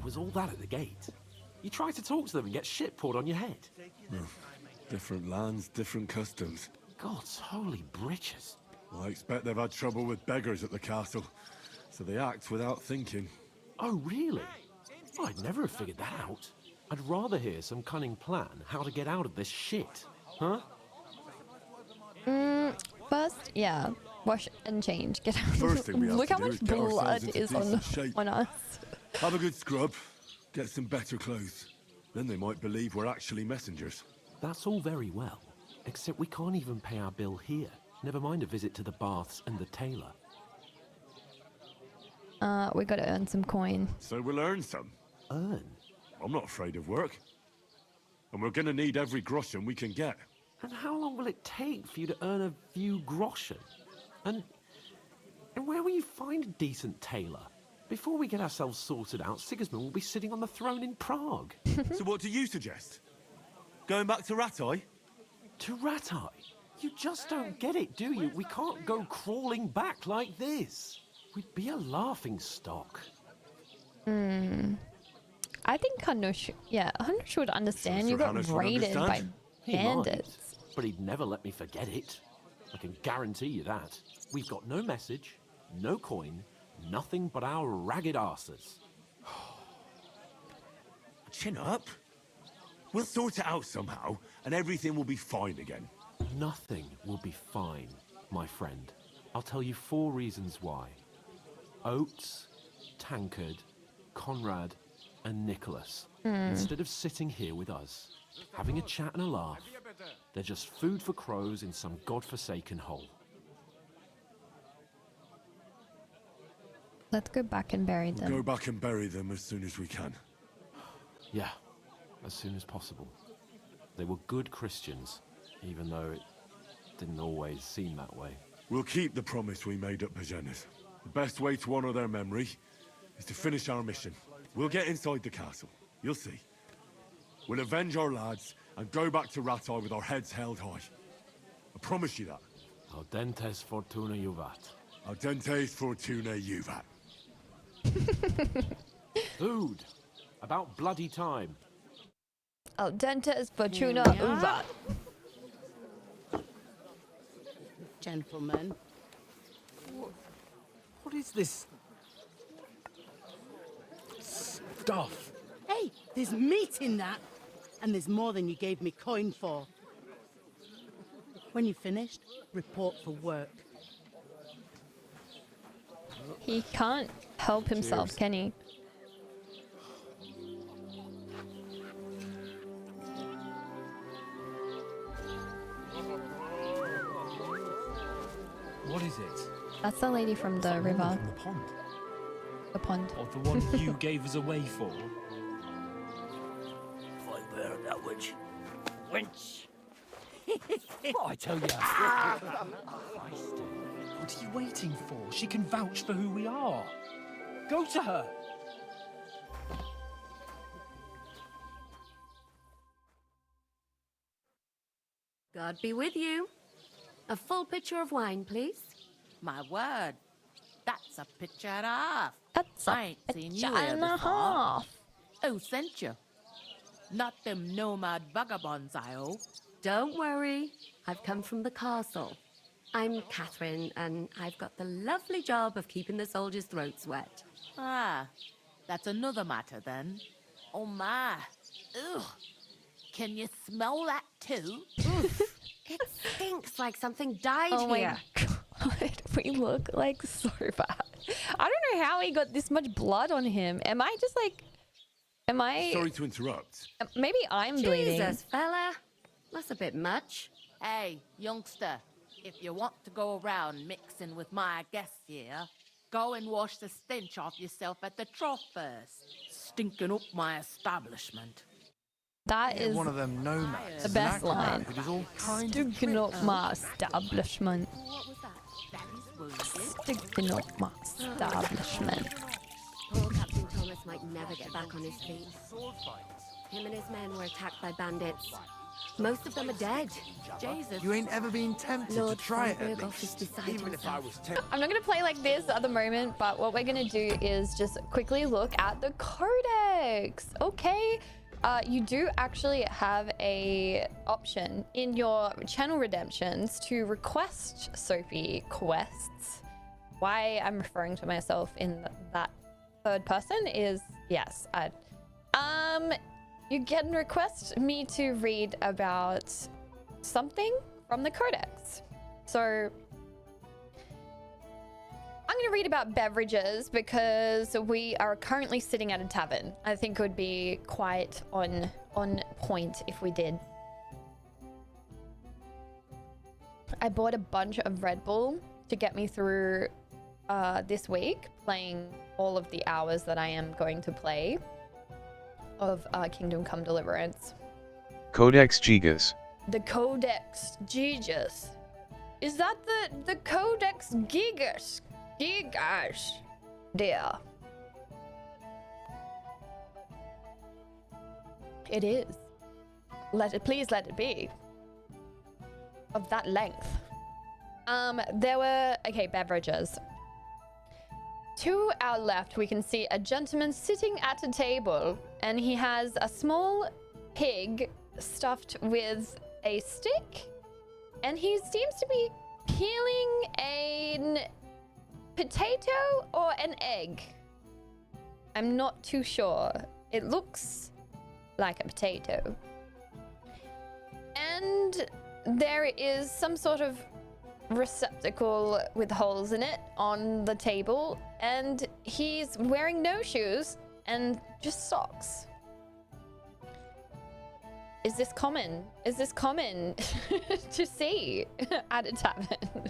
was all that at the gate? You try to talk to them and get shit poured on your head. Different lands, different customs. God's holy britches. Well, I expect they've had trouble with beggars at the castle, so they act without thinking. Oh, really? Well, I'd never have figured that out. I'd rather hear some cunning plan how to get out of this shit. Huh? First, yeah, wash and change. Get out. First thing we have Look to how do much is get blood ourselves into is decent shape. on us. Have a good scrub, get some better clothes. Then they might believe we're actually messengers. That's all very well, except we can't even pay our bill here. Never mind a visit to the baths and the tailor. We gotta earn some coin. So we'll earn some. Earn? I'm not afraid of work. And we're gonna need every groschen we can get. And how long will it take for you to earn a few groschen? And where will you find a decent tailor? Before we get ourselves sorted out, Sigismund will be sitting on the throne in Prague. So what do you suggest? Going back to Ratai? To Ratai? You just don't get it, do you? We can't go crawling back like this. We'd be a laughing stock. I think Hanush would understand. Sure You got Hanush would raided by understand. He bandits. might, but he'd never let me forget it. I can guarantee you that. We've got no message, no coin, nothing but our ragged arses. Chin up. We'll sort it out somehow, and everything will be fine again. Nothing will be fine, my friend. I'll tell you 4 reasons why. Oates, Tankard, Conrad, and Nicholas. Instead of sitting here with us, having a chat and a laugh, they're just food for crows in some godforsaken hole. Let's go back and bury them. Go back and bury them as soon as we can. Yeah, as soon as possible. They were good Christians, even though it didn't always seem that way. We'll keep the promise we made at Pagenas. The best way to honor their memory is to finish our mission. We'll get inside the castle. You'll see. We'll avenge our lads and go back to Ratai with our heads held high. I promise you that. Audentes fortuna juvat. Audentes fortuna juvat. Food! About bloody time. Al dentes fortuna uvat. Gentlemen. What is this stuff? Hey, there's meat in that. And there's more than you gave me coin for. When you're finished, report for work. He can't help himself, Cheers. can he? What is it? That's the lady from the river. From the pond. The pond. Or the one you gave us away for? Fight better that witch. Wench! What I tell you. What are you waiting for? She can vouch for who we are. Go to her. God be with you. A full pitcher of wine, please. My word, that's a picture and a half. That's I ain't seen you a here and a before. half. Who sent you? Not them nomad vagabonds, I hope. Don't worry. I've come from the castle. I'm Catherine, and I've got the lovely job of keeping the soldiers' throats wet. Ah, that's another matter then. Oh my. Ugh. Can you smell that too? It stinks like something died Oh here. my god, we look like so bad. I don't know how he got this much blood on him. Am I just like... Am I... Sorry to interrupt. Maybe I'm bleeding. Jesus, fella. That's a bit much. Hey, youngster, if you want to go around mixing with my guests here, go and wash the stench off yourself at the trough first. Stinking up my establishment. That is One of them nomads. the best line. Who does all kinds of Sticking up my establishment. What was that? That is wounded. Sticking up my establishment. Poor Captain Thomas might never get back on his feet. Him and his men were attacked by bandits. Most of them are dead. Jesus. You ain't ever been tempted Lord to try it Fireberg at off is least? beside Even if I himself. was tempted. I'm not going to play like this at the moment, but what we're going to do is just quickly look at the codex. Okay. You do actually have a option in your channel redemptions to request Sophie quests. Why I'm referring to myself in that third person is yes. You can request me to read about something from the codex. So I'm going to read about beverages because we are currently sitting at a tavern. I think it would be quite on point if we did. I bought a bunch of Red Bull to get me through this week, playing all of the hours that I am going to play of Kingdom Come Deliverance. Codex Gigas. The Codex Gigas. Is that the Codex Gigas? Gigas. There. It is. Please let it be. Of that length. There were, okay, beverages. To our left, we can see a gentleman sitting at a table, and he has a small pig stuffed with a stick, and he seems to be peeling an potato or an egg. I'm not too sure. It looks like a potato. And there is some sort of receptacle with holes in it on the table, and he's wearing no shoes and just socks. Is this common? Is this common to see at a tavern?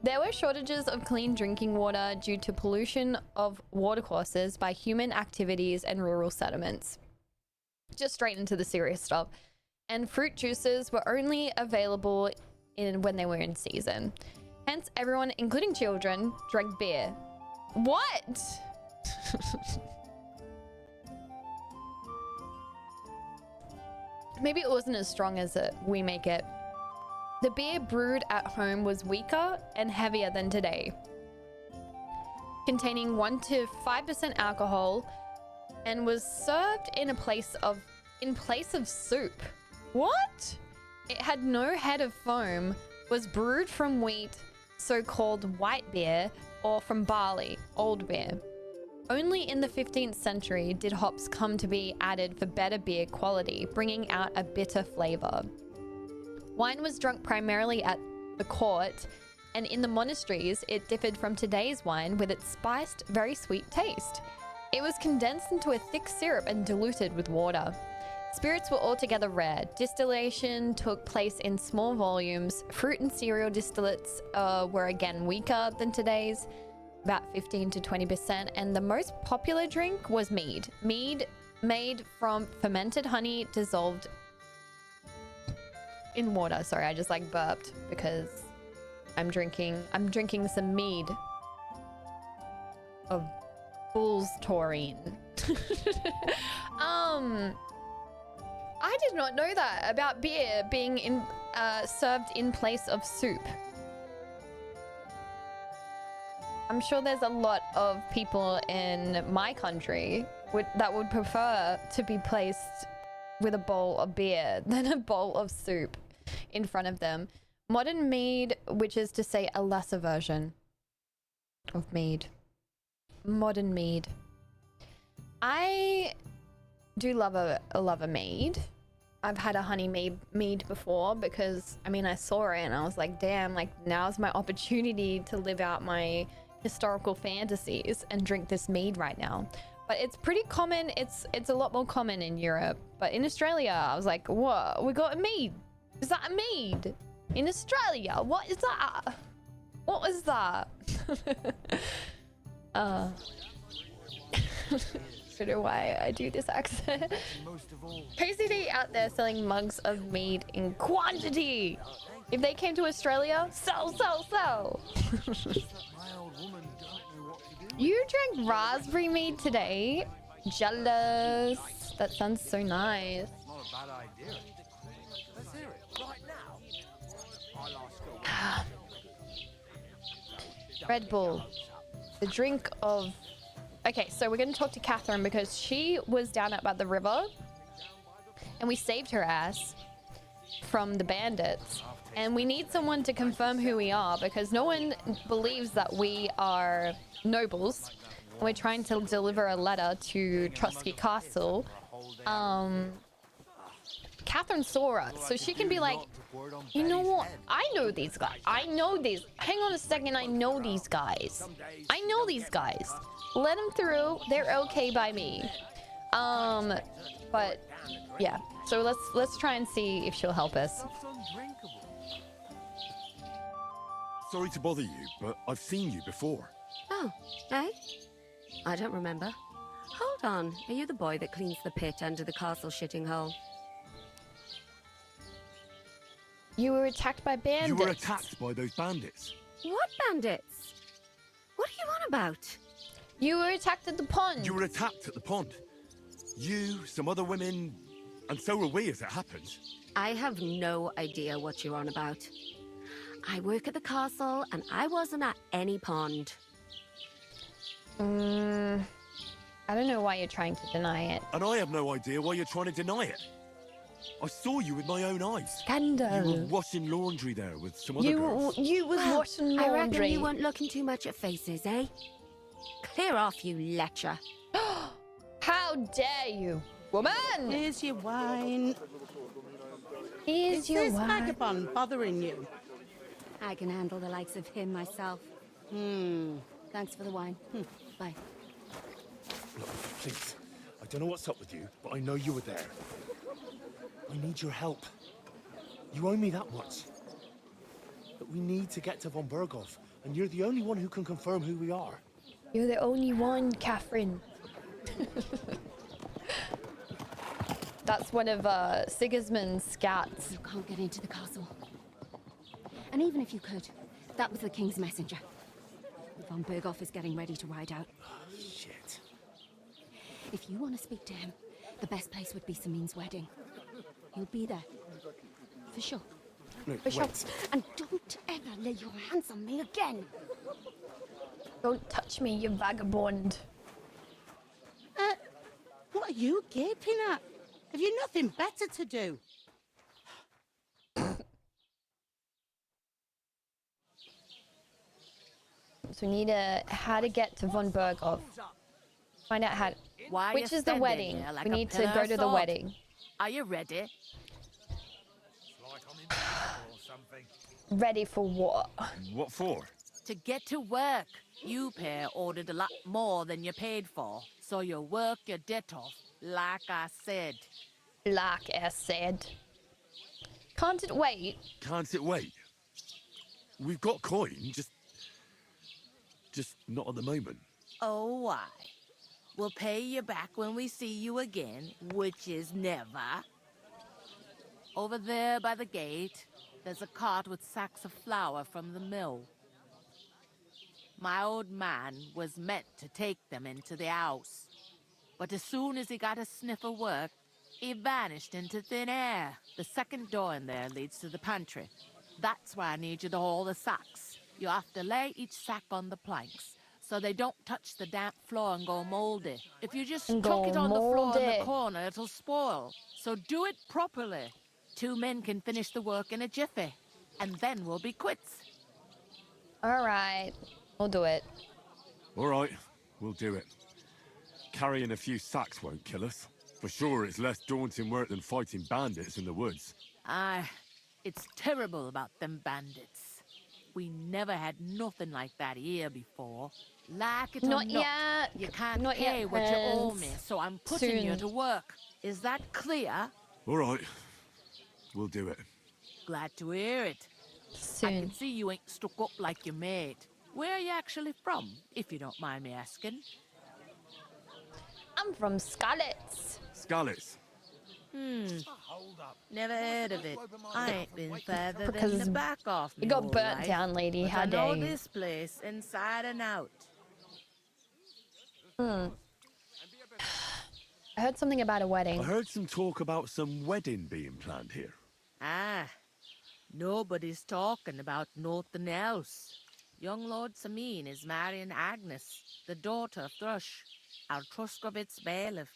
There were shortages of clean drinking water due to pollution of watercourses by human activities and rural settlements. Just straight into the serious stuff. And fruit juices were only available when they were in season. Hence, everyone, including children, drank beer. What? Maybe it wasn't as strong as we make it. The beer brewed at home was weaker and heavier than today, containing 1 to 5% alcohol, and was served in place of soup. What? It had no head of foam, was brewed from wheat, so-called white beer, or from barley, old beer. Only in the 15th century did hops come to be added for better beer quality, bringing out a bitter flavor. Wine was drunk primarily at the court, and in the monasteries, it differed from today's wine with its spiced, very sweet taste. It was condensed into a thick syrup and diluted with water. Spirits were altogether rare. Distillation took place in small volumes. Fruit and cereal distillates were again weaker than today's, about 15 to 20%, and the most popular drink was mead. Mead made from fermented honey dissolved in water. Sorry, I just like burped because I'm drinking some mead of bull's taurine. I did not know that about beer being served in place of soup. I'm sure there's a lot of people in my country that would prefer to be placed with a bowl of beer than a bowl of soup in front of them. Modern mead, which is to say a lesser version of mead. Modern mead. I do love a mead. I've had a honey mead before because, I mean, I saw it and I was like, damn, like now's my opportunity to live out my historical fantasies and drink this mead right now. But it's pretty common. It's a lot more common in Europe. But in Australia, I was like, what? We got a mead. Is that a mead? In Australia? What is that? What was that? I don't know why I do this accent. KCD out there selling mugs of mead in quantity. If they came to Australia, sell, sell, sell. You drank raspberry mead today? Jealous. That sounds so nice. a bad idea. Let's hear it. Right now. I lost Red Bull. The drink of... Okay, so we're going to talk to Catherine because she was down at the river and we saved her ass from the bandits. And we need someone to confirm who we are because no one believes that we are nobles. We're trying to deliver a letter to Trotsky Castle. Catherine saw us, so she can be like, you know what? I know these guys. I know these. Hang on a second. I know these guys. I know these guys. Let them through. They're okay by me. But yeah. So let's try and see if she'll help us. Sorry to bother you, but I've seen you before. Oh, eh? I don't remember. Hold on. Are you the boy that cleans the pit under the castle shitting hole? You were attacked by bandits. You were attacked by those bandits. What bandits? What are you on about? You were attacked at the pond. You were attacked at the pond. You, some other women, and so were we, as it happened. I have no idea what you're on about. I work at the castle, and I wasn't at any pond. I don't know why you're trying to deny it. And I have no idea why you're trying to deny it. I saw you with my own eyes. Scandal. You were washing laundry there with some other girls. You was washing laundry. I reckon you weren't looking too much at faces, eh? Clear off, you lecher. How dare you, woman! Here's your wine. Is your this wine? vagabond bothering you? I can handle the likes of him myself. Thanks for the wine. Bye. Look, please. I don't know what's up with you, but I know you were there. I need your help. You owe me that much. But we need to get to von Berghoff, and you're the only one who can confirm who we are. You're the only one, Catherine. That's one of Sigismund's scouts. You can't get into the castle. And even if you could, that was the king's messenger. Von Berghoff is getting ready to ride out. Shit. If you want to speak to him, the best place would be Samin's wedding. He'll be there. For sure. No, For sure. wait. And don't ever lay your hands on me again. Don't touch me, you vagabond. What are you gaping at? Have you nothing better to do? So we need how to get to von Berghoff. Find out how. Why Which you is the standing wedding? there like We a need to pillar go of to the salt? wedding. Are you ready? Ready for what? What for? To get to work. You pair ordered a lot more than you paid for, so you work your debt off, like I said. Like I said. Can't it wait? Can't it wait? We've got coin, just not at the moment. Oh, why? We'll pay you back when we see you again, which is never. Over there by the gate, there's a cart with sacks of flour from the mill. My old man was meant to take them into the house. But as soon as he got a sniff of work, he vanished into thin air. The second door in there leads to the pantry. That's why I need you to haul the sacks. You have to lay each sack on the planks, so they don't touch the damp floor and go moldy. If you just chuck it on the floor in the corner, it'll spoil. So do it properly. 2 men can finish the work in a jiffy, and then we'll be quits. All right, we'll do it. All right, we'll do it. Carrying a few sacks won't kill us. For sure, it's less daunting work than fighting bandits in the woods. Aye, it's terrible about them bandits. We never had nothing like that here before. Like it or Not yet. you can't Not pay yet, what you owe friends. me, so I'm putting you Soon. to work. Is that clear? All right, we'll do it. Glad to hear it. I Soon. can see you ain't stuck up like your mate. Where are you actually from, if you don't mind me asking? I'm from Scarlet's. Skalitz. Never heard of it. I ain't been further than Because the back off me It got whole burnt life, down, lady. but How I know dare you? this place inside and out. I heard something about a I wedding. heard some talk about some wedding being planned here. Ah, nobody's talking about nothing else. Young Lord Samin is marrying Agnes, the daughter of Thrush, our Truskovitz bailiff.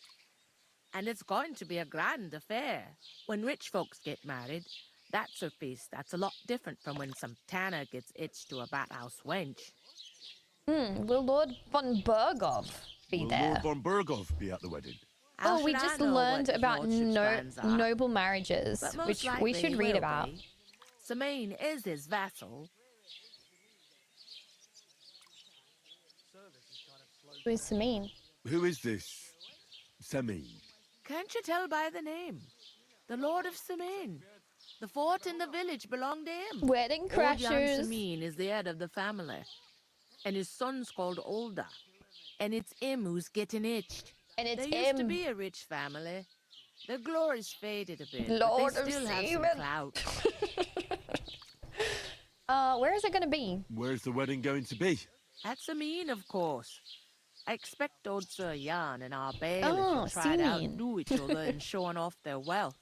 And it's going to be a grand affair. When rich folks get married, that's a feast that's a lot different from when some tanner gets itched to a bathouse wench. Will Lord von Burgov be Will there? Lord von Burgov be at the wedding? How Oh, we should I just know what learned his about lordship's plans are? noble marriages, But most which we likely should he read will about. be. Samin is his vassal. What does it mean? Who is this Semi? Can't you tell by the name? The Lord of Samin. The fort and the village belong to him. Wedding Old Jan crashers. Samin is the head of the family. And his son's called Olda. And it's him who's getting itched. And it's They used to him. be a rich family. Their glory's faded a bit, Lord but of they still have some Seaman. clout. Where is it going to be? Where's the wedding going to be? At Samin, of course. I expect old Sir Jan and our bailiff Oh, will try to Samin. outdo each other in showing off their wealth.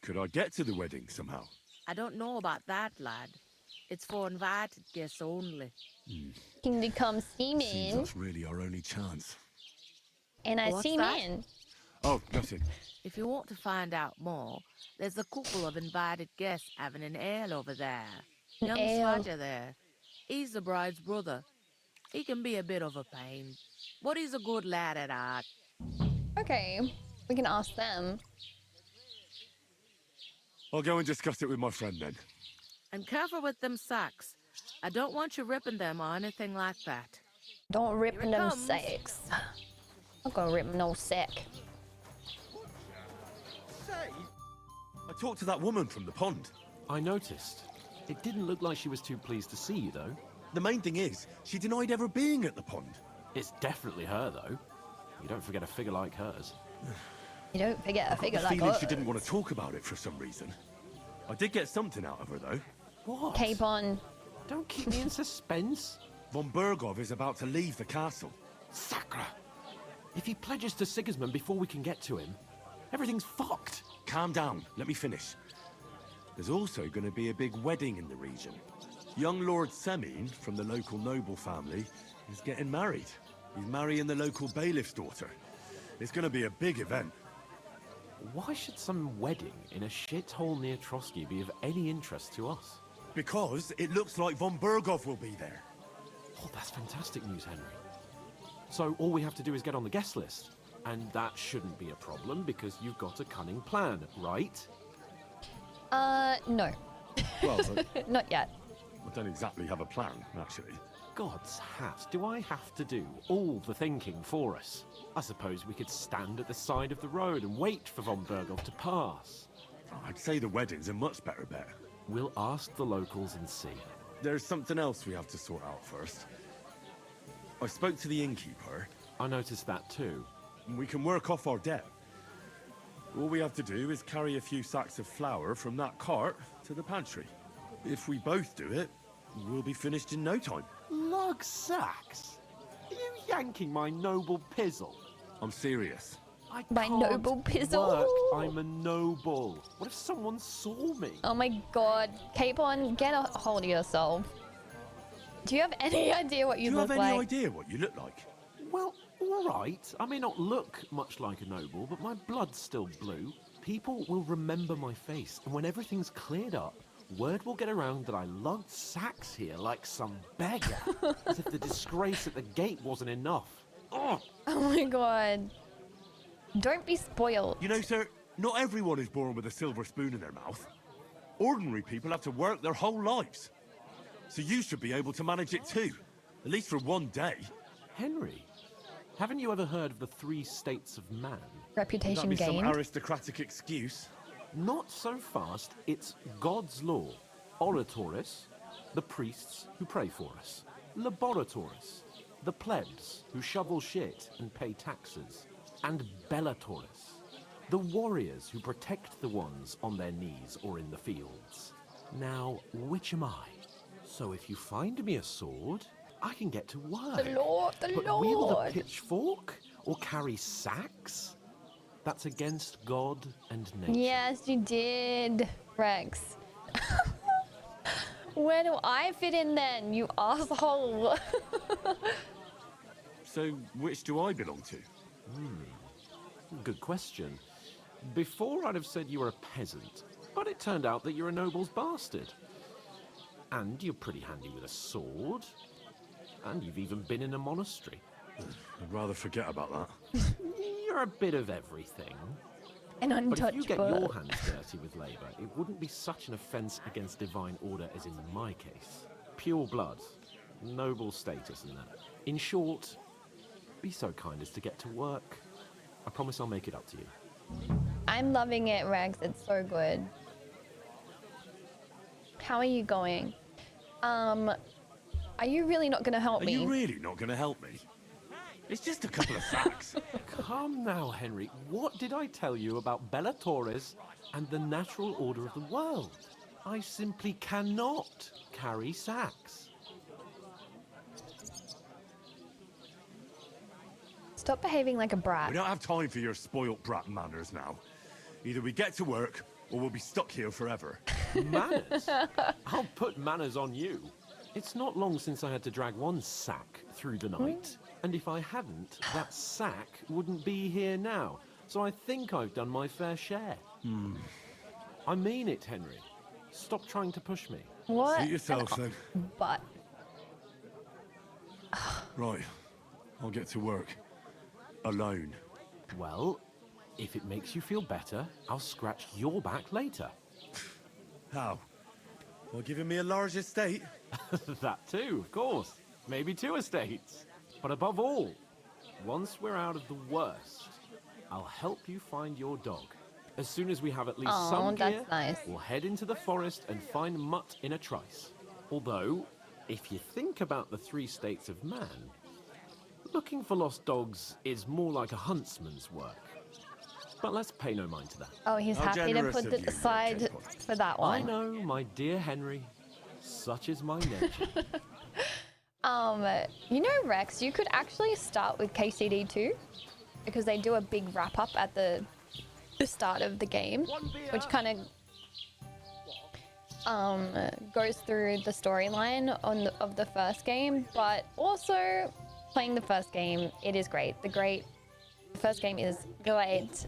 Could I get to the wedding somehow? I don't know about that, lad. It's for invited guests only. Kingdom Come Seems Seaman. that's really our only chance. And I What's see that? man. Oh, nothing. If you want to find out more, there's a couple of invited guests having an ale over there. An Young ale. Swadger there. He's the bride's brother. He can be a bit of a pain, but he's a good lad at heart. Okay, we can ask them. I'll go and discuss it with my friend then. And careful with them sacks. I don't want you ripping them or anything like that. Don't rip Here it them comes. sacks. I'm gonna rip no sack. I talked to that woman from the pond. I noticed. It didn't look like she was too pleased to see you, though. The main thing is, she denied ever being at the pond. It's definitely her, though. You don't forget a figure like hers. You don't forget a I've got figure the like feeling us. she didn't want to talk about it for some reason. I did get something out of her, though. What? Cape on. Don't keep me in suspense. Von Burgov is about to leave the castle. Sacra! If he pledges to Sigismund before we can get to him, everything's fucked. Calm down, let me finish. There's also going to be a big wedding in the region. Young Lord Semin, from the local noble family, is getting married. He's marrying the local bailiff's daughter. It's going to be a big event. Why should some wedding in a shithole near Trotsky be of any interest to us? Because it looks like Von Burgov will be there. Oh, that's fantastic news, Henry. So all we have to do is get on the guest list. And that shouldn't be a problem because you've got a cunning plan, right? No. Well, Not yet. I don't exactly have a plan, actually. God's hat, do I have to do all the thinking for us? I suppose we could stand at the side of the road and wait for von Burgov to pass. I'd say the wedding's a much better bet. We'll ask the locals and see. There's something else we have to sort out first. I spoke to the innkeeper. I noticed that too. We can work off our debt. All we have to do is carry a few sacks of flour from that cart to the pantry. If we both do it, we'll be finished in no time. Lug sacks? Are you yanking my noble pizzle? I'm serious. I My can't noble pizzle? work. I'm a noble. What if someone saw me? Oh my god. Cape on, get a hold of yourself. Do you have any idea what Do you you look have any like? idea what you look like? Well, all right. I may not look much like a noble, but my blood's still blue. People will remember my face, and when everything's cleared up, word will get around that I lugged sacks here like some beggar, as if the disgrace at the gate wasn't enough. Oh, Oh my god. Don't be spoiled. You know, sir, not everyone is born with a silver spoon in their mouth. Ordinary people have to work their whole lives. So you should be able to manage it too, at least for one day. Henry, haven't you ever heard of the 3 states of man? Would Reputation that be some gained. aristocratic excuse? Not so fast. It's God's law. Oratoris, the priests who pray for us. Laboratoris, the plebs who shovel shit and pay taxes. And Bellatoris, the warriors who protect the ones on their knees or in the fields. Now, which am I? So if you find me a sword, I can get to work. The Lord, the but Lord. wield a pitchfork or carry sacks? That's against God and nature. Yes, you did, Rex. Where do I fit in then, you asshole? So, which do I belong to? Good question. Before I'd have said you were a peasant, but it turned out that you're a noble's bastard. And you're pretty handy with a sword. And you've even been in a monastery. I'd rather forget about that. You're a bit of everything. An But if you get untouchable. your hands dirty with labour, it wouldn't be such an offence against divine order as in my case. Pure blood, noble status and that. In short, be so kind as to get to work. I promise I'll make it up to you. I'm loving it, Rex. It's so good. How are you going? Are you really not gonna help Are me? you really not going to help me? It's just a couple of sacks. Come now, Henry. What did I tell you about Bella Torres and the natural order of the world? I simply cannot carry sacks. Stop behaving like a brat. We don't have time for your spoilt brat manners now. Either we get to work, or we'll be stuck here forever. Manners? I'll put manners on you. It's not long since I had to drag one sack through the night. And if I hadn't, that sack wouldn't be here now. So I think I've done my fair share. I mean it, Henry. Stop trying to push me. What? Suit yourself, then. But Right. I'll get to work. Alone. Well, if it makes you feel better, I'll scratch your back later. How? Well, giving me a large estate? That too, of course. Maybe 2 estates. But above all, once we're out of the worst, I'll help you find your dog. As soon as we have at least Aw, some that's gear, nice. we'll head into the forest and find Mutt in a trice. Although, if you think about the 3 states of man, looking for lost dogs is more like a huntsman's work. But let's pay no mind to that. oh, he's How happy to generous put of it you, aside Jacob. for that I one. know, my dear Henry. Such is my nature. You know, Rex, you could actually start with KCD too, because they do a big wrap up at the start of the game, which kind of goes through the storyline of the first game, but also playing the first game, it is great. The first game is great.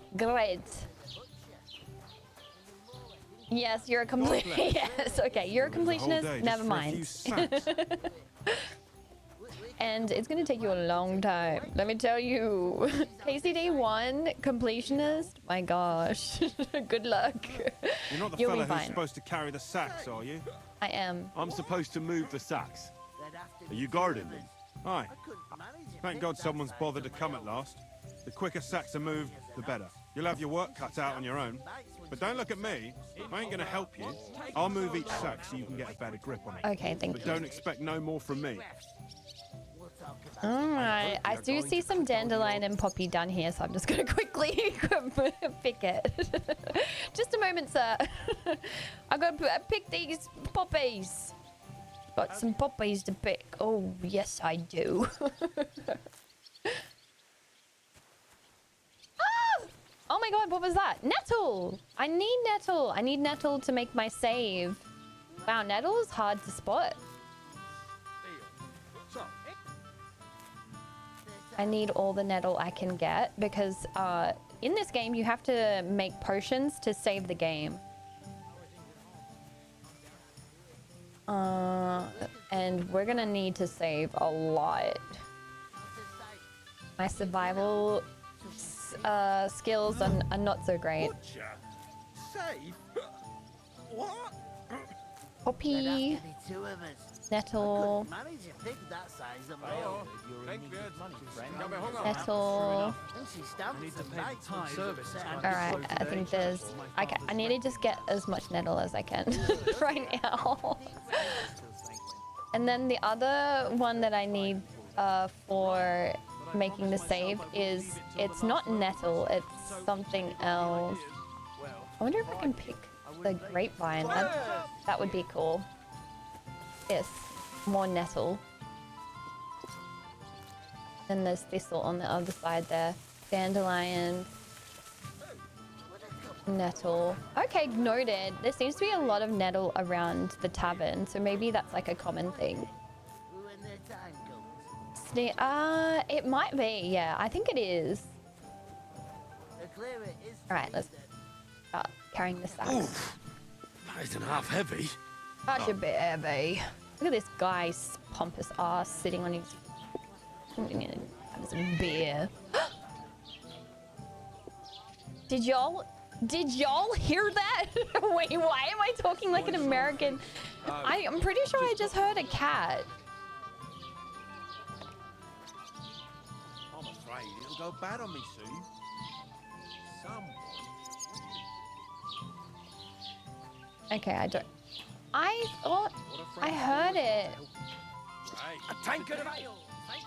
Yes, you're a complete. Yes, okay, you're a completionist. Never mind. And it's gonna take you a long time. Let me tell you, KCD 1 completionist. My gosh, good luck. You're not the You'll be fella who's fine. supposed to carry the sacks, are you? I am. I'm supposed to move the sacks. Are you guarding them? Aye. Thank God someone's bothered to come at last. The quicker sacks are moved, the better. You'll have your work cut out on your own. But don't look at me. I ain't gonna help you. I'll move each sack so you can get a better grip on it. Okay, thank But you. don't expect no more from me. Alright, I do see some dandelion and poppy down here, so I'm just gonna quickly pick it. Just a moment, sir. I gotta pick these poppies. Got some poppies to pick. Oh, yes, I do. Ah! Oh my god, what was that? Nettle! I need nettle. I need nettle to make my save. Wow, nettle is hard to spot. I need all the nettle I can get because in this game you have to make potions to save the game. And we're gonna need to save a lot. My survival skills are not so great. Save? What? Poppy, nettle, Manage a pig that size on my own. nettle. And she stamps some nights service. Alright, I think there's... Okay, I need to just get as much nettle as I can right now. And then the other one that I need for making the save is... It's not nettle, it's something else. I wonder if I can pick the grapevine. That would be cool. Yes, more nettle. Then there's thistle on the other side there. Dandelion. Nettle. Okay, noted. There seems to be a lot of nettle around the tavern, so maybe that's like a common thing. It might be, yeah. I think it is. Alright, let's start carrying the sacks. Oof. That isn't half heavy. That's a bit heavy. Look at this guy's pompous ass sitting on his... having some beer. Did y'all hear that? Wait, why am I talking like an American? I'm pretty sure I just heard a cat. I'm afraid it'll go bad on me soon. Okay, I thought I heard it. A tankard of ale. Thanks,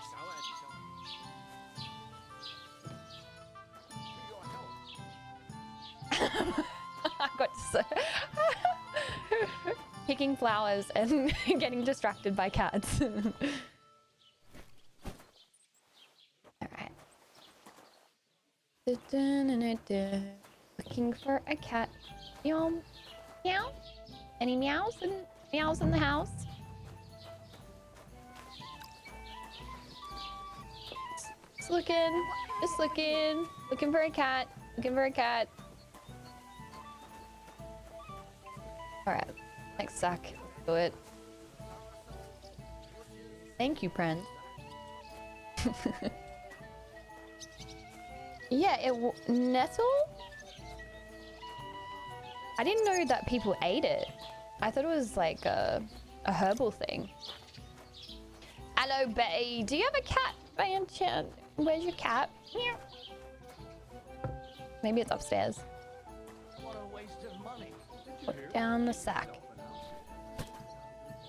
I got so picking flowers and getting distracted by cats. Alright. Looking for a cat. Meow. Meow. Any meows in the house? Just looking for a cat. Alright, next sack. Let's do it. Thank you, friend. Yeah, nettle? I didn't know that people ate it. I thought it was like a herbal thing. Hello, Betty. Do you have a cat by any chance? Where's your cat? Meow. Maybe it's upstairs. What a waste of money. Put down the sack.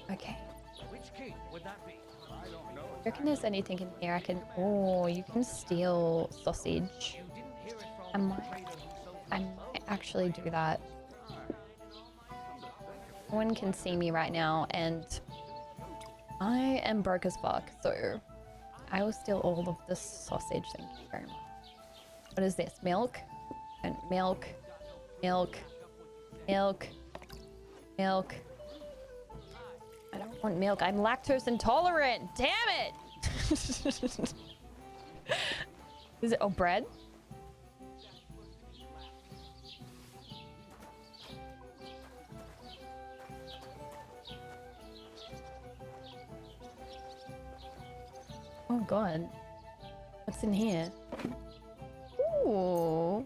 Okay. Which king would that be? I don't know. I reckon there's anything in here I can... Oh, you can steal sausage. I might actually do that. No one can see me right now, and I am broke as fuck, so I will steal all of this sausage. Thank you very much. What is this? Milk? And milk. Milk. Milk. Milk. I don't want milk. I'm lactose intolerant. Damn it! Is it... Oh, bread? Oh god. What's in here? Ooh.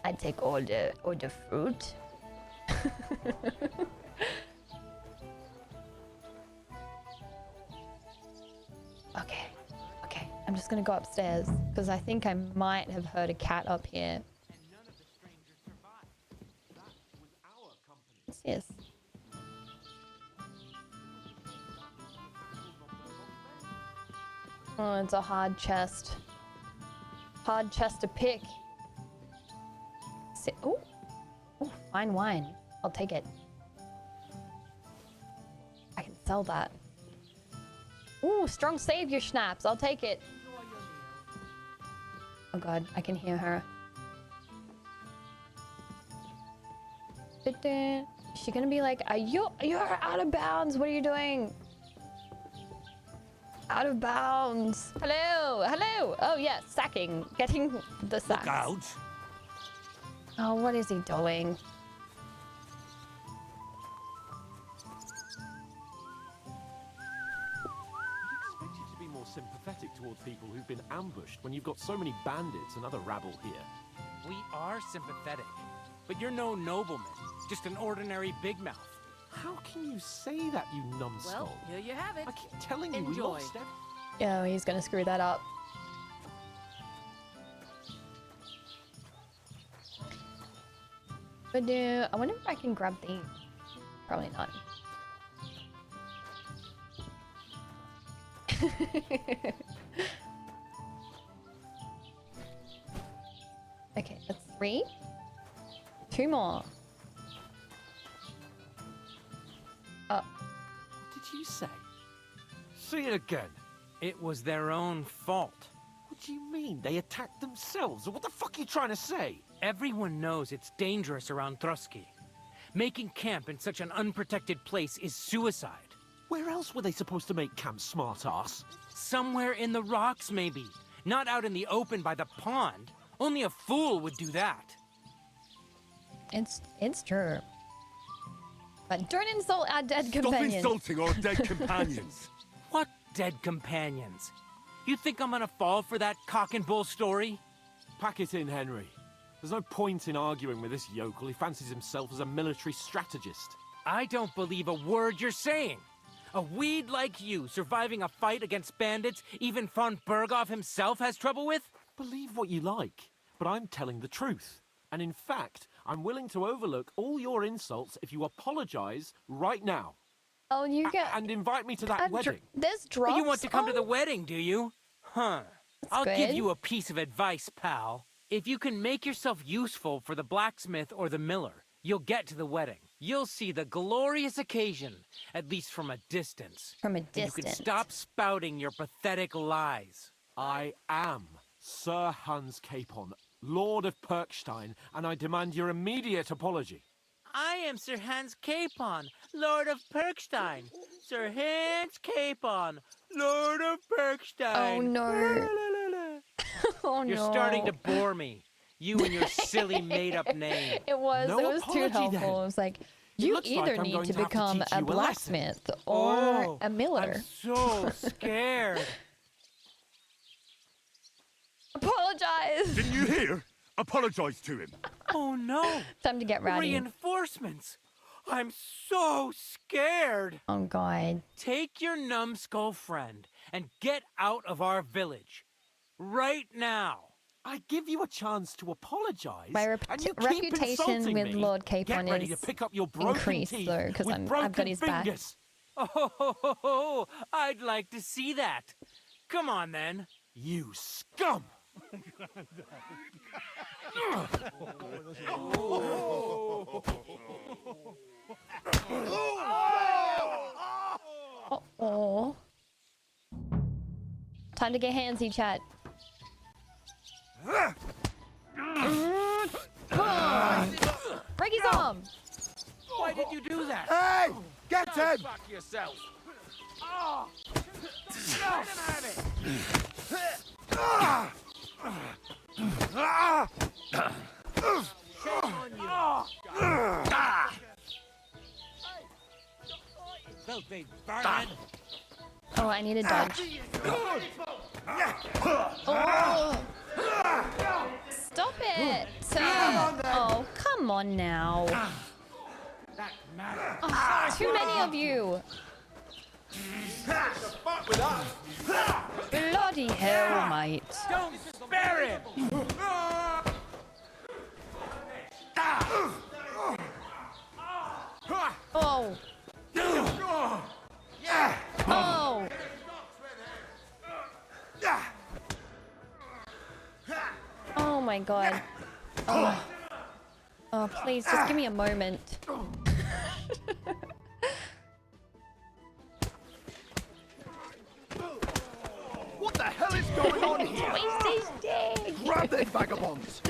I take all the fruit. Okay. I'm just gonna go upstairs because I think I might have heard a cat up here. What's this? Oh, it's a hard chest. Hard chest to pick. Oh, fine wine. I'll take it. I can sell that. Ooh, strong savior schnapps. I'll take it. Oh god, I can hear her. Is she gonna be like, you're out of bounds. What are you doing? Out of bounds. Hello. Oh yeah, sacking. Getting the sacks. Look out. Oh, what is he doing? I expect you to be more sympathetic towards people who've been ambushed when you've got so many bandits and other rabble here. We are sympathetic, but you're no nobleman, just an ordinary big mouth. How can you say that, you numbskull? Well, here you have it. I keep telling you we Enjoy. lost everything. Oh, he's gonna screw that up. But I wonder if I can grab these. Probably not. Okay, that's 3. 2 more. What did you say? Say it again. It was their own fault. What do you mean? They attacked themselves? What the fuck are you trying to say? Everyone knows it's dangerous around Trotsky. Making camp in such an unprotected place is suicide. Where else were they supposed to make camp, smart-ass? Somewhere in the rocks, maybe. Not out in the open by the pond. Only a fool would do that. It's true. But don't insult our dead companions. Stop insulting our dead companions. What dead companions? You think I'm gonna fall for that cock and bull story? Pack it in, Henry. There's no point in arguing with this yokel. He fancies himself as a military strategist. I don't believe a word you're saying. A weed like you surviving a fight against bandits even von Berghoff himself has trouble with? Believe what you like, but I'm telling the truth. And in fact, I'm willing to overlook all your insults if you apologize right now. Oh, you get... And invite me to that wedding. There's drops You want to come to on? the wedding, do you? Huh. I'll give you a piece of advice, pal. If you can make yourself useful for the blacksmith or the miller, you'll get to the wedding. You'll see the glorious occasion, at least from a distance. From a And you distance. can stop spouting your pathetic lies. I am Sir Hans Capon, Lord of Perkstein, and I demand your immediate apology. I am Sir Hans Capon, Lord of Perkstein. Sir Hans Capon, Lord of Perkstein. Oh, no. Oh, You're no. starting to bore me. You and your silly made-up name. It was. No it was too apology, helpful. then. It was like, It you looks like either I'm need going to to have to become teach a you a lesson. blacksmith or a miller. I'm so scared. Apologize. Didn't you hear? Apologize to him. Oh no. Time to get ready. Reinforcements. I'm so scared. Oh, God. Take your numbskull friend and get out of our village. Right now. I give you a chance to apologize. My and you keep reputation insulting with me. Lord Capon Get ready is to pick up your broken increased, teeth though, because with I've broken got his back. fingers. Oh, I'd like to see that. Come on, then. You scum! Uh-oh. Time to get handsy, chat. Break his arm! Why did you do that? Hey! Get him! Fuck yourself. Oh, I need a dodge. Oh. Stop it! Oh, come on now. Oh, too many of you. Bloody hell, mate. Don't spare him. Oh. Oh. Oh my god. Oh. Oh, please, just give me a moment. What the hell is going on here? Waste his day. Grab these vagabonds!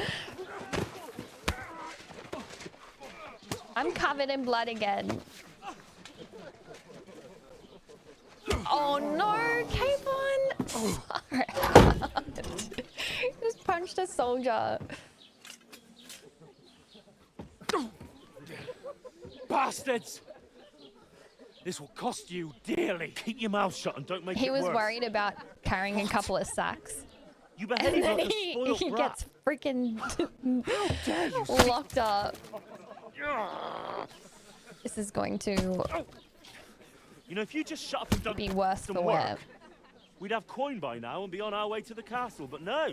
I'm covered in blood again. Oh no, Capon! Just punched a soldier. Bastards! This will cost you dearly. Keep your mouth shut and don't make He it was worse. worried about carrying a couple of sacks. You And behave then like a spoiled he brat. gets freaking locked up. This is going to You know, if you just shut up and don't be worse some for work, wear. we'd have coin by now and be on our way to the castle. But no,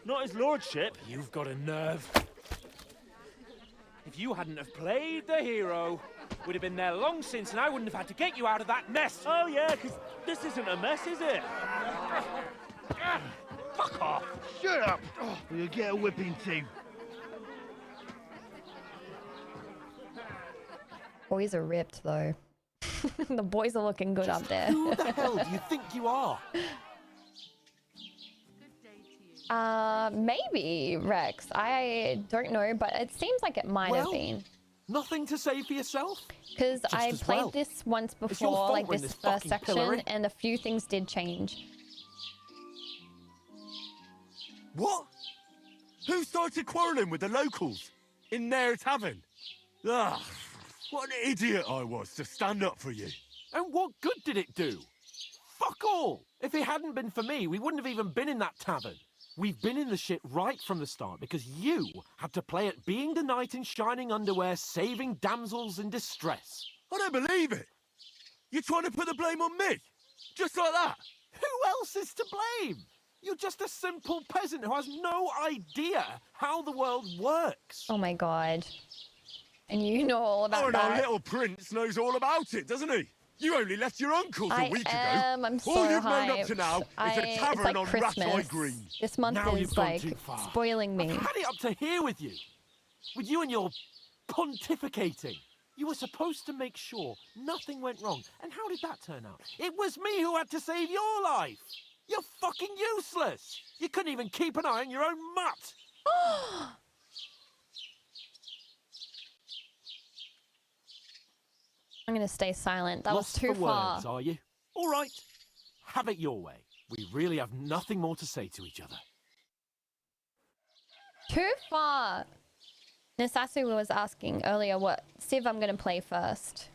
not his lordship. You've got a nerve. If you hadn't have played the hero, we'd have been there long since, and I wouldn't have had to get you out of that mess. Oh yeah, because this isn't a mess, is it? Fuck off. Shut up! Or you'll get a whipping too. Boys are ripped though. The boys are looking good up there. Who the hell do you think you are? Maybe, Rex. I don't know, but it seems like it might have been. Nothing to say for yourself? Because Just I as played well. this once It's your before, fault like we're in this this first fucking section, pillory. and a few things did change. What? Who started quarrelling with the locals? In their tavern? Ah, what an idiot I was to stand up for you. And what good did it do? Fuck all! If it hadn't been for me, we wouldn't have even been in that tavern. We've been in the shit right from the start because you had to play at being the knight in shining underwear, saving damsels in distress. I don't believe it. You're trying to put the blame on me? Just like that? Who else is to blame? You're just a simple peasant who has no idea how the world works. Oh my god. And you know all about our that. little prince knows all about it, doesn't he? You only left your uncle's a week ago. I'm so all you've known hyped. up to now is a It's tavern like on Christmas. Ratheye Green. This month Now is you've gone like too far. spoiling me. I've had it up to here with you. With you and your pontificating. You were supposed to make sure nothing went wrong. And how did that turn out? It was me who had to save your life. You're fucking useless. You couldn't even keep an eye on your own mutt. I'm gonna stay silent. That Lost was too for far. words, are you? All right. Have it your way. We really have nothing more to say to each other. Too far. Nasasu was asking earlier what civ I'm gonna play first.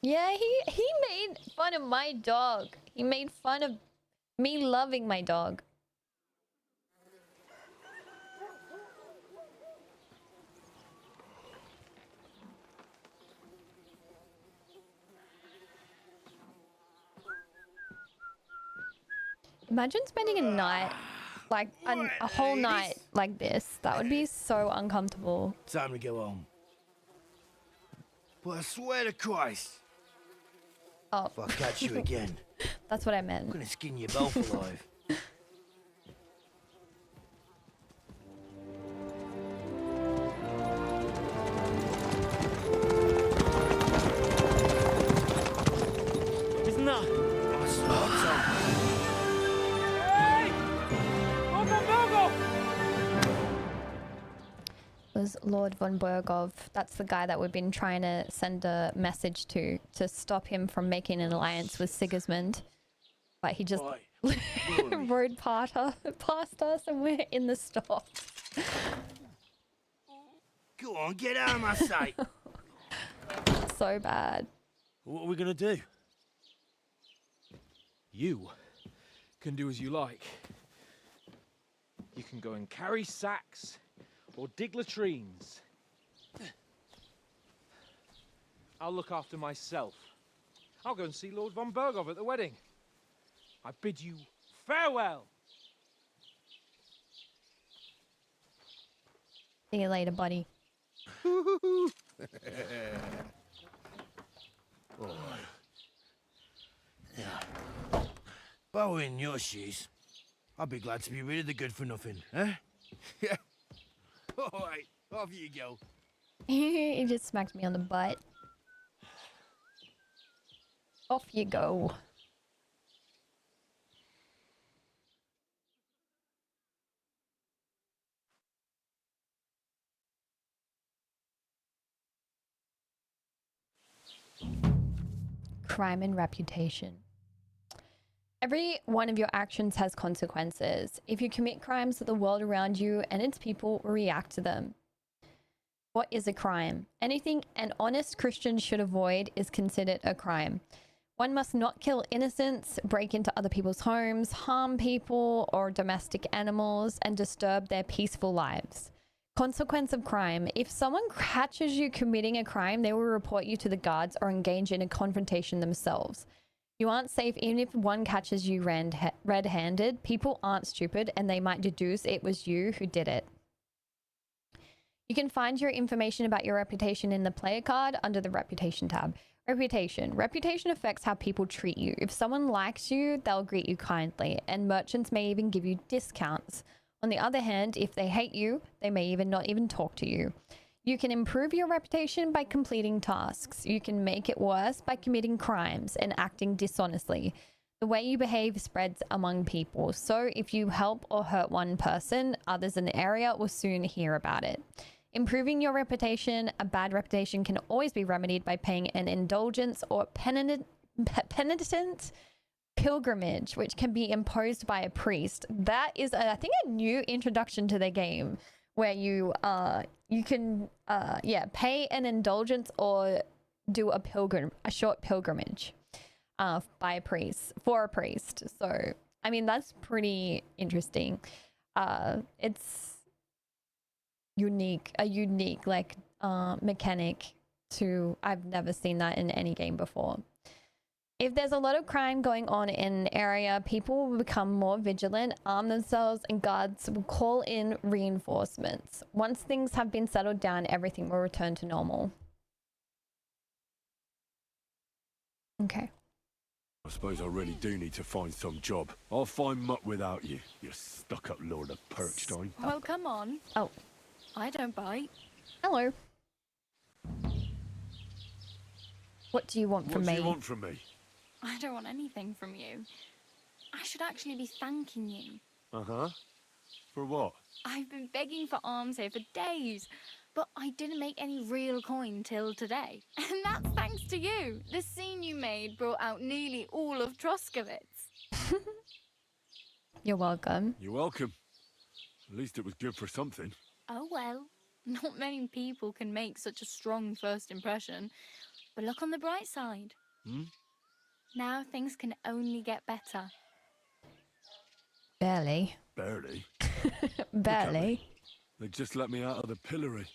Yeah, he made fun of my dog. He made fun of me loving my dog. Imagine spending a night, like a whole night like this. That would be so uncomfortable. Time to go home. But I swear to Christ, Oh, if I catch you again, that's what I I'm meant. gonna skin you both alive. Isn't that? Was Lord von Bergov. That's the guy that we've been trying to send a message to stop him from making an alliance with Sigismund. But he just rode past us and we're in the stop. Go on, get out of my sight. So bad. What are we gonna do? You can do as you like. You can go and carry sacks or dig latrines. I'll look after myself. I'll go and see Lord von Bergov at the wedding. I bid you farewell. See you later, buddy. Oh. Yeah. If I were in your shoes, I'd be glad to be rid of the good for nothing, eh? Yeah. All right, off you go. He just smacked me on the butt. Off you go. Crime and reputation. Every one of your actions has consequences. If you commit crimes, the world around you and its people will react to them. What is a crime? Anything an honest Christian should avoid is considered a crime. One must not kill innocents, break into other people's homes, harm people or domestic animals, and disturb their peaceful lives. Consequence of crime. If someone catches you committing a crime, they will report you to the guards or engage in a confrontation themselves. You aren't safe even if one catches you red-handed. People aren't stupid and they might deduce it was you who did it. You can find your information about your reputation in the player card under the reputation tab. Reputation. Reputation affects how people treat you. If someone likes you, they'll greet you kindly, and merchants may even give you discounts. On the other hand, if they hate you, they may even not even talk to you. You can improve your reputation by completing tasks. You can make it worse by committing crimes and acting dishonestly. The way you behave spreads among people. So if you help or hurt one person, others in the area will soon hear about it. Improving your reputation, a bad reputation can always be remedied by paying an indulgence or penitent pilgrimage, which can be imposed by a priest. That is, I think, a new introduction to the game, where you can pay an indulgence or do a short pilgrimage by a priest, for a priest. So I mean, that's pretty interesting. It's a unique like mechanic to, I've never seen that in any game before. If there's a lot of crime going on in an area, people will become more vigilant, arm themselves, and guards will call in reinforcements. Once things have been settled down, everything will return to normal. Okay. I suppose I really do need to find some job. I'll find mutt without you, you stuck-up Lord of Perkstein. Well, come on. Oh. I don't bite. Hello. What do you want from me? What do you want from me? I don't want anything from you. I should actually be thanking you. Uh-huh. For what? I've been begging for alms here for days, but I didn't make any real coin till today. And that's thanks to you. The scene you made brought out nearly all of Troskowitz. You're welcome. You're welcome. At least it was good for something. Oh well, not many people can make such a strong first impression. But look on the bright side. Now things can only get better. Barely. Barely? Barely. They just let me out of the pillory.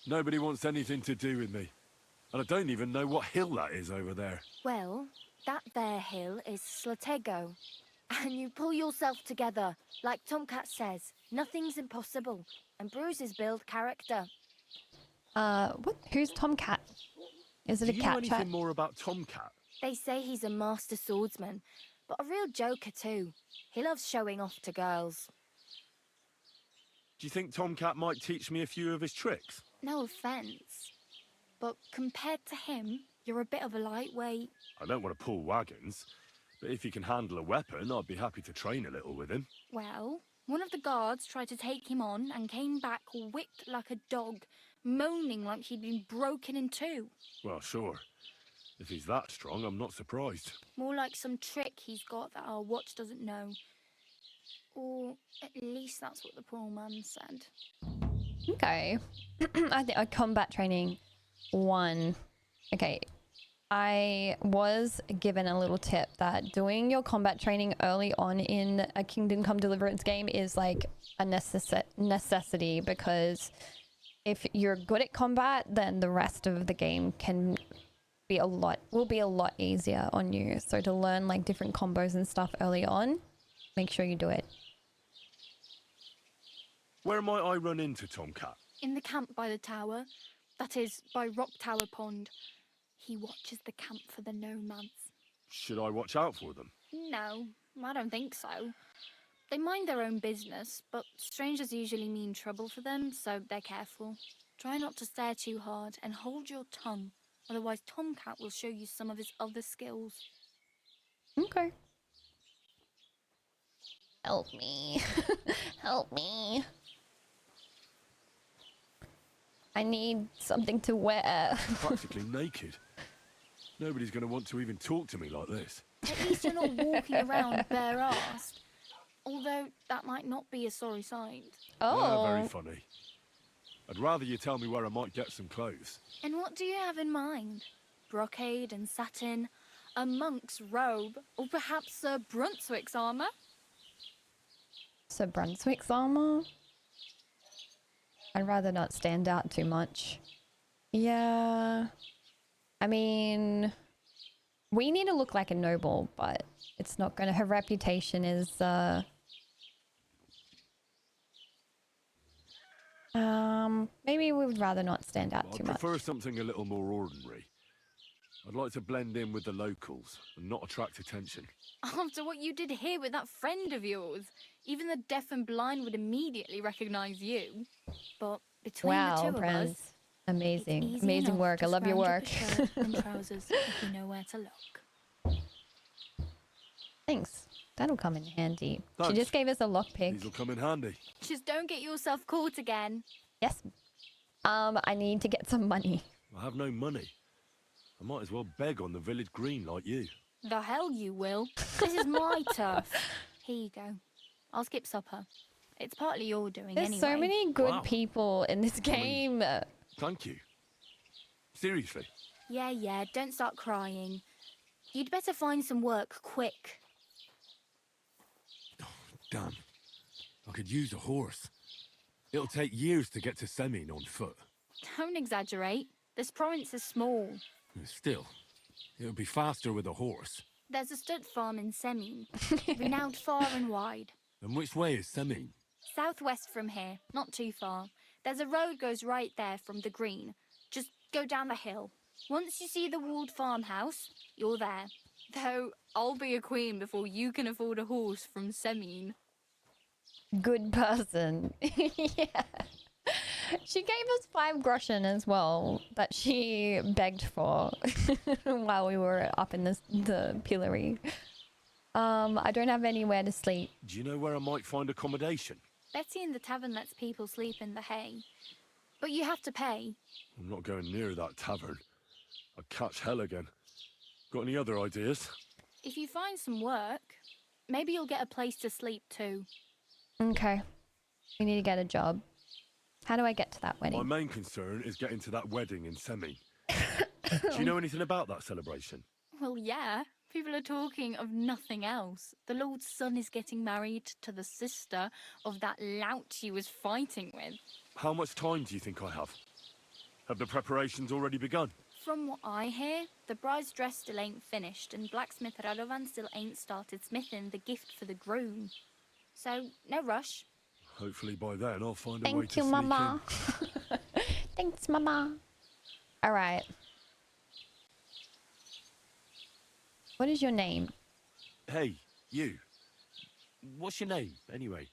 Nobody wants anything to do with me. And I don't even know what hill that is over there. Well, that there hill is Slatego. And you pull yourself together. Like Tomcat says, nothing's impossible. And bruises build character. What? Who's Tomcat? Is it a cat Do you know anything chat? more about Tomcat? They say he's a master swordsman, but a real joker too. He loves showing off to girls. Do you think Tomcat might teach me a few of his tricks? No offence, but compared to him, you're a bit of a lightweight. I don't want to pull wagons, but if he can handle a weapon, I'd be happy to train a little with him. Well, one of the guards tried to take him on and came back whipped like a dog, moaning like he'd been broken in two. Well, sure. If he's that strong, I'm not surprised. More like some trick he's got that our watch doesn't know. Or at least that's what the poor man said. Okay. I think combat training 1. Okay. I was given a little tip that doing your combat training early on in a Kingdom Come Deliverance game is like a necessity, because if you're good at combat, then the rest of the game will be a lot easier on you. So to learn like different combos and stuff early on, make sure you do it. Where might I run into Tomcat? In the camp by the tower. That is, by Rock Tower Pond. He watches the camp for the nomads. Should I watch out for them? No, I don't think so. They mind their own business, but strangers usually mean trouble for them, so they're careful. Try not to stare too hard and hold your tongue, otherwise Tomcat will show you some of his other skills. Okay. Help me. Help me. I need something to wear. Practically naked. Nobody's going to want to even talk to me like this. At least you're not walking around bare-assed. Although that might not be a sorry sight. Oh. Yeah, very funny. I'd rather you tell me where I might get some clothes. And what do you have in mind? Brocade and satin, a monk's robe, or perhaps Sir Brunswick's armour? Sir Brunswick's armor? I'd rather not stand out too much. Yeah. I mean, we need to look like a noble, but it's not gonna. Her reputation is, maybe we would rather not stand out too I much. prefer something a little more ordinary. I'd like to blend in with the locals and not attract attention. After what you did here with that friend of yours, even the deaf and blind would immediately recognise you. But between the two of us, amazing, it's easy amazing enough work. to I love your scrounge up work. a shirt and trousers if you know where to look. thanks. That'll come in handy. She Thanks. just gave us a lockpick. These will come in handy. Just don't get yourself caught again. Yes. I need to get some money. I have no money. I might as well beg on the village green like you. The hell you will. This is my turf. Here you go. I'll skip supper. It's partly your doing There's anyway. so many good Wow. people in this game. Thank you. Seriously. Yeah, don't start crying. You'd better find some work quick. Damn. I could use a horse. It'll take years to get to Semin on foot. Don't exaggerate. This province is small. Still, it'll be faster with a horse. There's a stud farm in Semin, renowned far and wide. And which way is Semin? Southwest from here, not too far. There's a road goes right there from the green. Just go down the hill. Once you see the walled farmhouse, you're there. Though I'll be a queen before you can afford a horse from Semin. Good person. Yeah. She gave us 5 groschen as well that she begged for while we were up in the pillory. I don't have anywhere to sleep. Do you know where I might find accommodation? Betty in the tavern lets people sleep in the hay. But you have to pay. I'm not going near that tavern. I'd catch hell again. Got any other ideas? If you find some work, maybe you'll get a place to sleep too. Okay. We need to get a job. How do I get to that wedding? My main concern is getting to that wedding in Semin. Do you know anything about that celebration? Well, yeah. People are talking of nothing else. The Lord's son is getting married to the sister of that lout he was fighting with. How much time do you think I have? Have the preparations already begun? From what I hear, the bride's dress still ain't finished, and blacksmith Radovan still ain't started smithing the gift for the groom. So, no rush. Hopefully by then I'll find a way Thank to you, sneak Mama. Thanks, Mama. All right. What is your name? in. Hey, you. What's your name, anyway?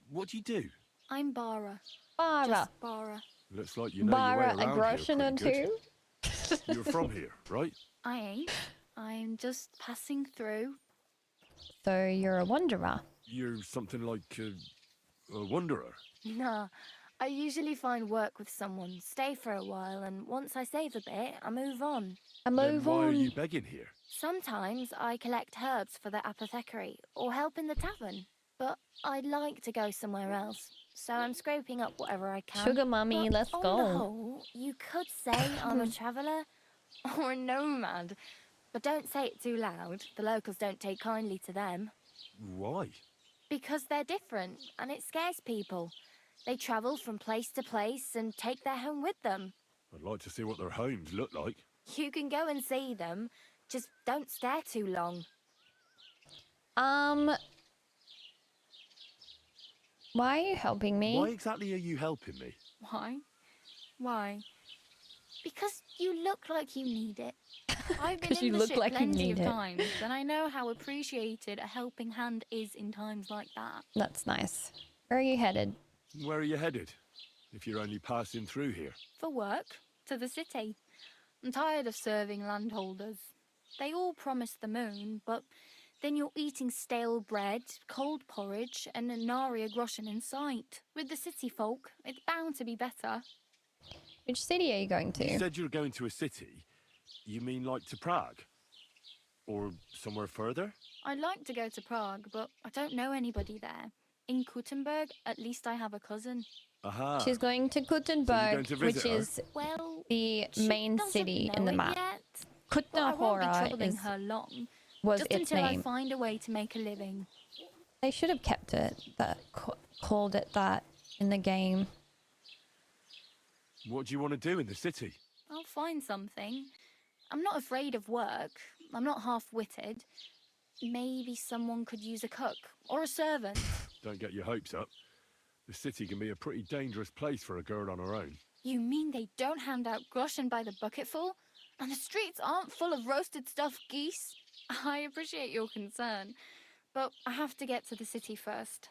What do you do? I'm Bara. Bara. Just Bara. Looks like you know your way Bara, a around groschen here or pretty two? good. You're from here, right? I ain't. I'm just passing through. So you're a wanderer. You're something like a wanderer. Nah, I usually find work with someone, stay for a while, and once I save a bit, I move on. Then why are you begging here? Sometimes I collect herbs for the apothecary or help in the tavern, but I'd like to go somewhere else, so I'm scraping up whatever I can. Sugar mummy, But let's on go. the whole, you could say I'm a traveller or a nomad, but don't say it too loud. The locals don't take kindly to them. Why? Because they're different, and it scares people. They travel from place to place and take their home with them. I'd like to see what their homes look like. You can go and see them, just don't stare too long. Why are you helping me? Why exactly are you helping me? Why? Why? Because you look like you need it. I've been 'Cause in you the look ship like you plenty need of it. times, and I know how appreciated a helping hand is in times like that. That's nice. Where are you headed? Where are you headed? If you're only passing through here. For work, to the city. I'm tired of serving landholders. They all promise the moon, but then you're eating stale bread, cold porridge, and a nary a groschen in sight. With the city folk, it's bound to be better. Which city are you going to? You said you're going to a city. You mean like to Prague? Or somewhere further? I'd like to go to Prague, but I don't know anybody there. In Kuttenberg, at least I have a cousin. Aha. She's going to Kuttenberg, going to which visit her? is Well, the she main doesn't city in know the it map. yet. But I won't be Kutna troubling is her long. was just its until I name. find a way to make a living. They should have kept it called it that in the game. What do you want to do in the city? I'll find something. I'm not afraid of work. I'm not half-witted. Maybe someone could use a cook or a servant. Don't get your hopes up. The city can be a pretty dangerous place for a girl on her own. You mean they don't hand out groschen by the bucketful? And the streets aren't full of roasted stuffed geese? I appreciate your concern, but I have to get to the city first.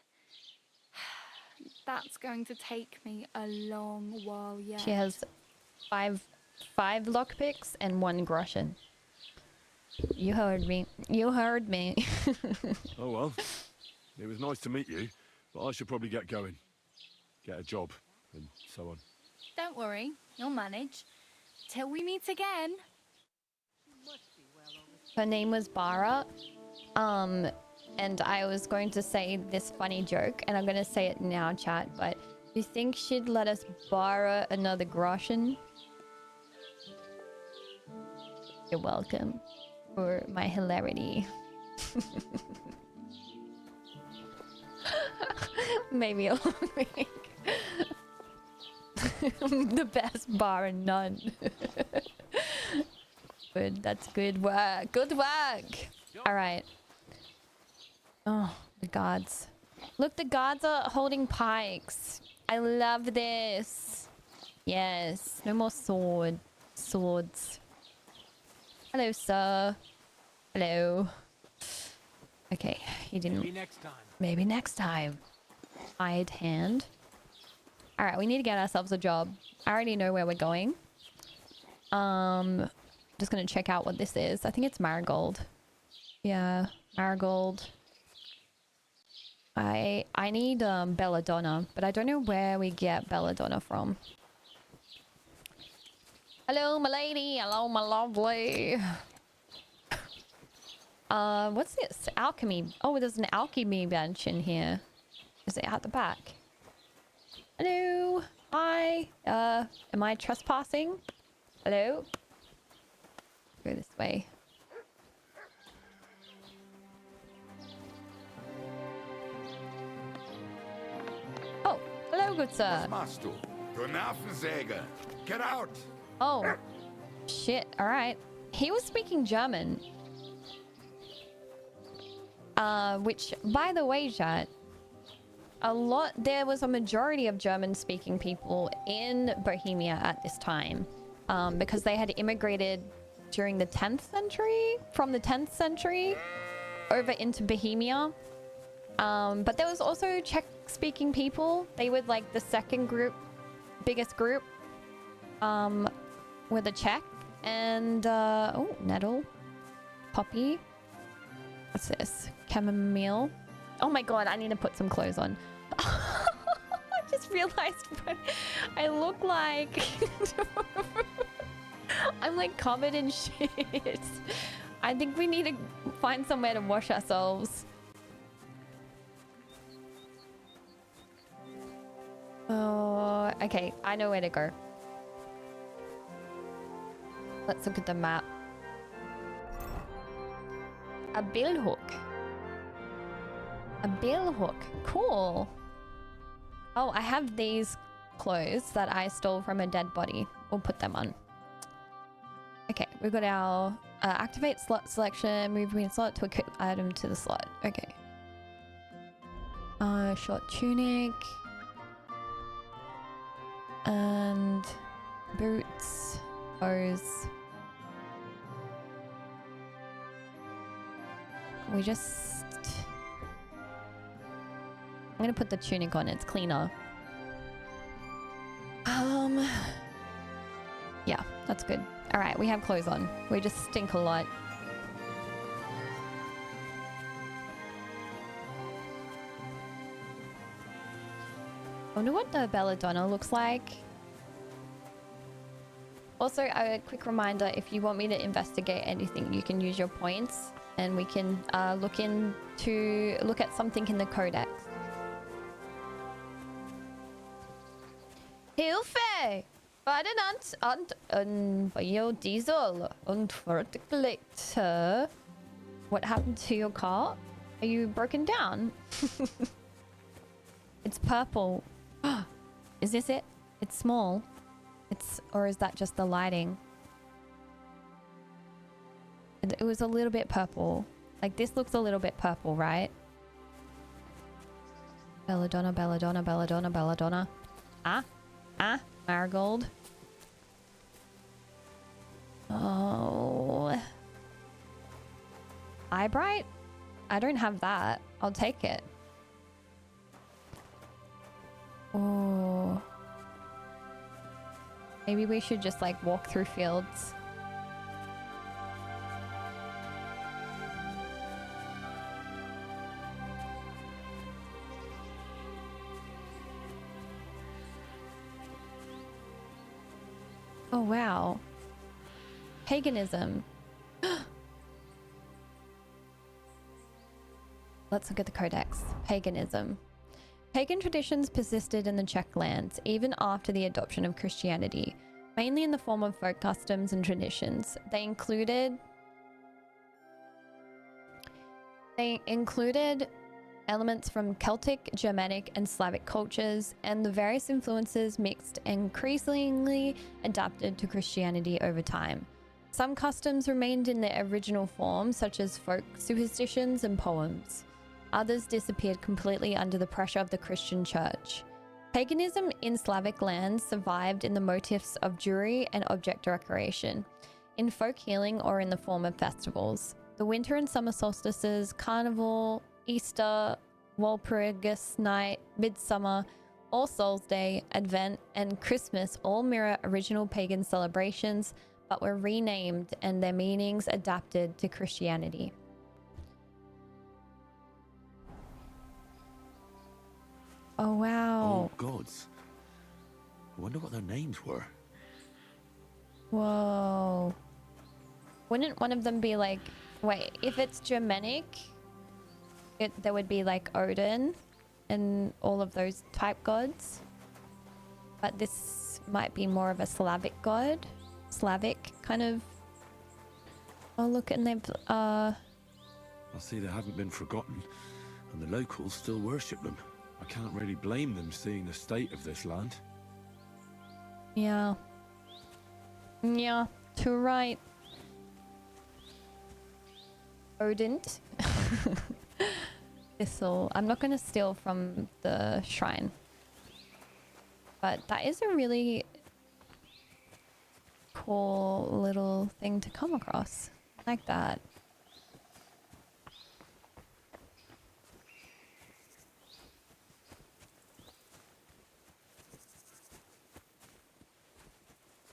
That's going to take me a long while yet. She has five lockpicks and 1 groschen. You heard me. You heard me. Oh well. It was nice to meet you, but I should probably get going. Get a job, and so on. Don't worry, you'll manage. Till we meet again. Her name was Bara. And I was going to say this funny joke, and I'm going to say it now, chat, but you think she'd let us borrow another groschen? You're welcome for my hilarity. Maybe a week. The best bar and none. Good, that's good work. Good work. All right. Oh, the guards. Look, the guards are holding pikes. I love this. Yes, no more swords. Hello, sir. Hello. Okay, he didn't. Maybe next time. Maybe next time. Hide hand. All right, we need to get ourselves a job. I already know where we're going. Just gonna check out what this is. I think it's Marigold. Yeah, Marigold. I need Belladonna, but I don't know where we get Belladonna from. Hello, my lady. Hello, my lovely. What's this? Alchemy. Oh, there's an alchemy bench in here. Is it at the back? Hello. Hi. Am I trespassing? Hello? Go this way. Oh, hello, good sir. Was machst du? Du Nervensäge! Get out! Oh, shit. All right. He was speaking German. Which, by the way, chat, there was a majority of German-speaking people in Bohemia at this time, because they had immigrated during the 10th century, from the 10th century over into Bohemia. But there was also Czech-speaking people. They were like the second biggest group, were the Czech. And, oh, nettle, poppy. What's this? Chamomile. Oh my god, I need to put some clothes on. I just realized what I look like. I'm like covered in shit. I think we need to find somewhere to wash ourselves. Oh, okay. I know where to go. Let's look at the map. A billhook. A billhook. Cool. Oh, I have these clothes that I stole from a dead body. We'll put them on. Okay, we've got our activate slot selection, move between slot to equip item to the slot. Okay. Short tunic. And boots. Hose. We just... I'm gonna put the tunic on, it's cleaner. Yeah, that's good. Alright, we have clothes on. We just stink a lot. I wonder what the belladonna looks like. Also, a quick reminder, if you want me to investigate anything, you can use your points and we can look at something in the codex. Hilfe! Ferdinand und Biodiesel und Verticulator. What happened to your car? Are you broken down? It's purple. Is this it? It's small. Or is that just the lighting? It was a little bit purple. Like this looks a little bit purple, right? Belladonna, belladonna, belladonna, belladonna. Marigold. Oh. Eyebright? I don't have that. I'll take it. Oh. Maybe we should just like walk through fields. Oh, wow. Paganism. Let's look at the codex. Paganism. Pagan traditions persisted in the Czech lands even after the adoption of Christianity, mainly in the form of folk customs and traditions. They included elements from Celtic, Germanic, and Slavic cultures, and the various influences mixed and increasingly adapted to Christianity over time. Some customs remained in their original form, such as folk superstitions and poems. Others disappeared completely under the pressure of the Christian church. Paganism in Slavic lands survived in the motifs of Jewry and object decoration, in folk healing, or in the form of festivals. The winter and summer solstices, Carnival, Easter, Walpurgis Night, Midsummer, All Souls Day, Advent, and Christmas all mirror original pagan celebrations, but were renamed and their meanings adapted to Christianity. Oh, wow. Oh, gods. I wonder what their names were. Whoa. Wouldn't one of them be like... Wait, if it's Germanic, there would be like Odin and all of those type gods. But this might be more of a Slavic god. Slavic kind of... Oh, look, and they've... I see they haven't been forgotten, and the locals still worship them. I can't really blame them seeing the state of this land. Yeah. Yeah, too right. Odin. Thistle. I'm not going to steal from the shrine. But that is a really cool little thing to come across. Like that.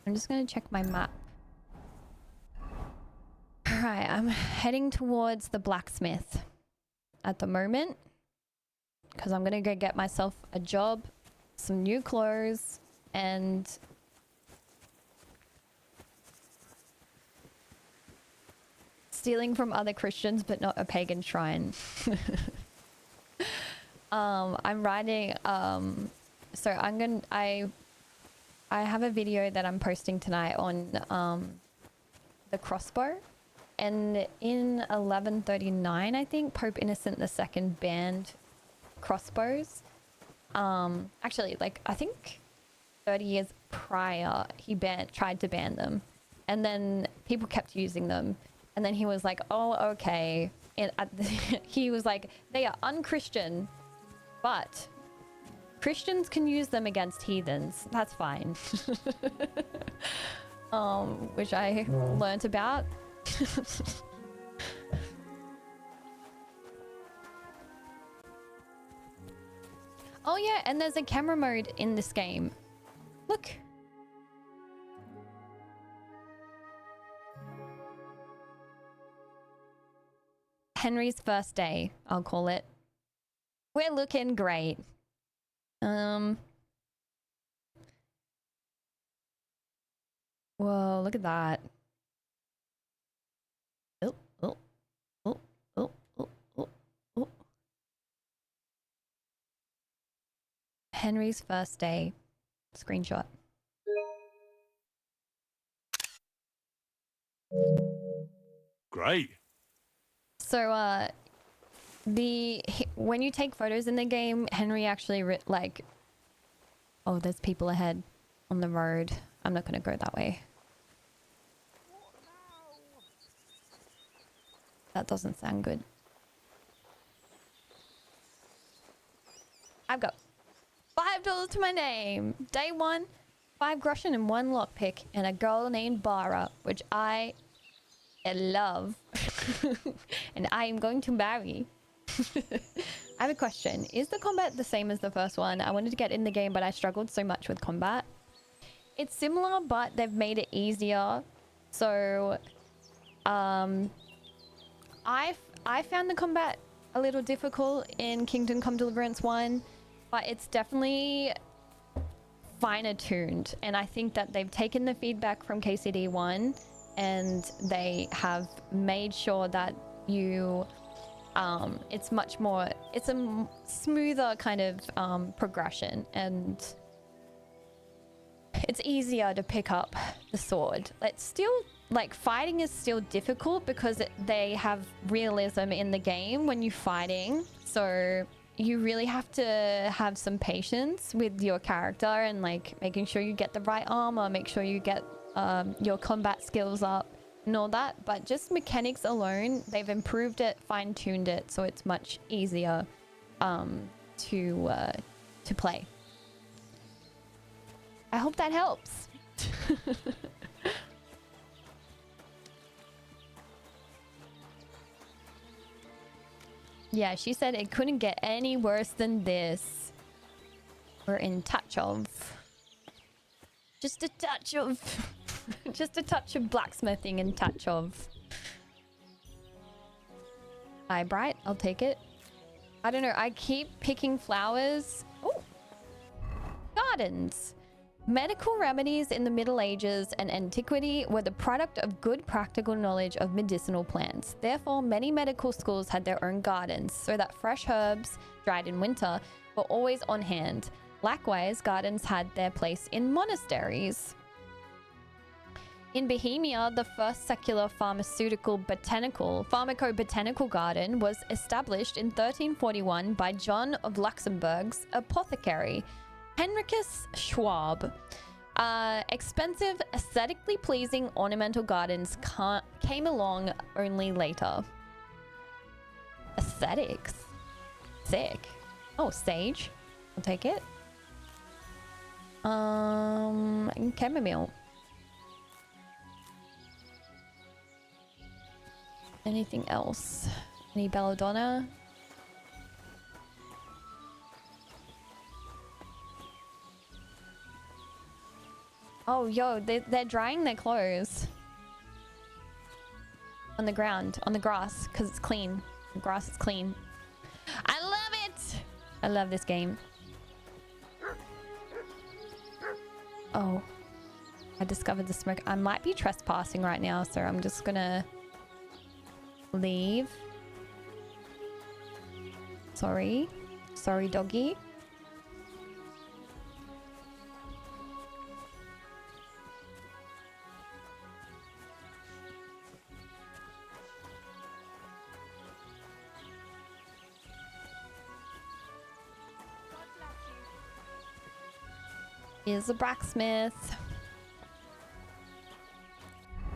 I'm just going to check my map. Alright, I'm heading towards the blacksmith at the moment. Because I'm going to go get myself a job, some new clothes, and... stealing from other Christians, but not a pagan shrine. I'm riding... so I'm going to... I have a video that I'm posting tonight on the crossbow, and in 1139, I think, Pope Innocent II banned crossbows. Actually, like, I think 30 years prior, he tried to ban them, and then people kept using them, and then he was like, oh, okay. And he was like, they are unchristian, but Christians can use them against heathens. That's fine. Which I learnt about. Oh yeah, and there's a camera mode in this game. Look. Henry's first day, I'll call it. We're looking great. Whoa, look at that. Oh, oh, oh, oh, oh, oh, oh. Henry's first day. Screenshot. Great. So, when you take photos in the game, Henry actually like... Oh, there's people ahead on the road. I'm not going to go that way. That doesn't sound good. I've got $5 to my name. Day 1, 5 groschen and 1 lockpick, and a girl named Bara, which I love. And I am going to marry. I have a question. Is the combat the same as the first one? I wanted to get in the game, but I struggled so much with combat. It's similar, but they've made it easier. So, I found the combat a little difficult in Kingdom Come Deliverance 1, but it's definitely finer tuned, and I think that they've taken the feedback from KCD 1 and they have made sure that you it's much more, it's a smoother kind of progression, and it's easier to pick up the sword. It's still, like, fighting is still difficult because they have realism in the game when you're fighting, so you really have to have some patience with your character and like making sure you get the right armor, make sure you get your combat skills up and all that. But just mechanics alone, they've improved it, fine-tuned it, so it's much easier to play. I hope that helps. Yeah, she said it couldn't get any worse than this. We're in touch of. Just a touch of. Just a touch of blacksmithing in touch of. Hi, Bright. I'll take it. I don't know. I keep picking flowers. Oh! Gardens. Medical remedies in the Middle Ages and antiquity were the product of good practical knowledge of medicinal plants. Therefore, many medical schools had their own gardens, so that fresh herbs, dried in winter, were always on hand. Likewise, gardens had their place in monasteries. In Bohemia, the first secular pharmaco-botanical garden was established in 1341 by John of Luxembourg's apothecary, Henricus Schwab. Expensive, aesthetically pleasing ornamental gardens came along only later. Aesthetics. Sick. Oh, sage. I'll take it. Chamomile. Anything else? Any belladonna? Oh, yo, they're drying their clothes. On the ground, on the grass, because it's clean. The grass is clean. I love it! I love this game. Oh. I discovered the smoke. I might be trespassing right now, so I'm just gonna leave. Sorry. Sorry, doggy. Here's a blacksmith.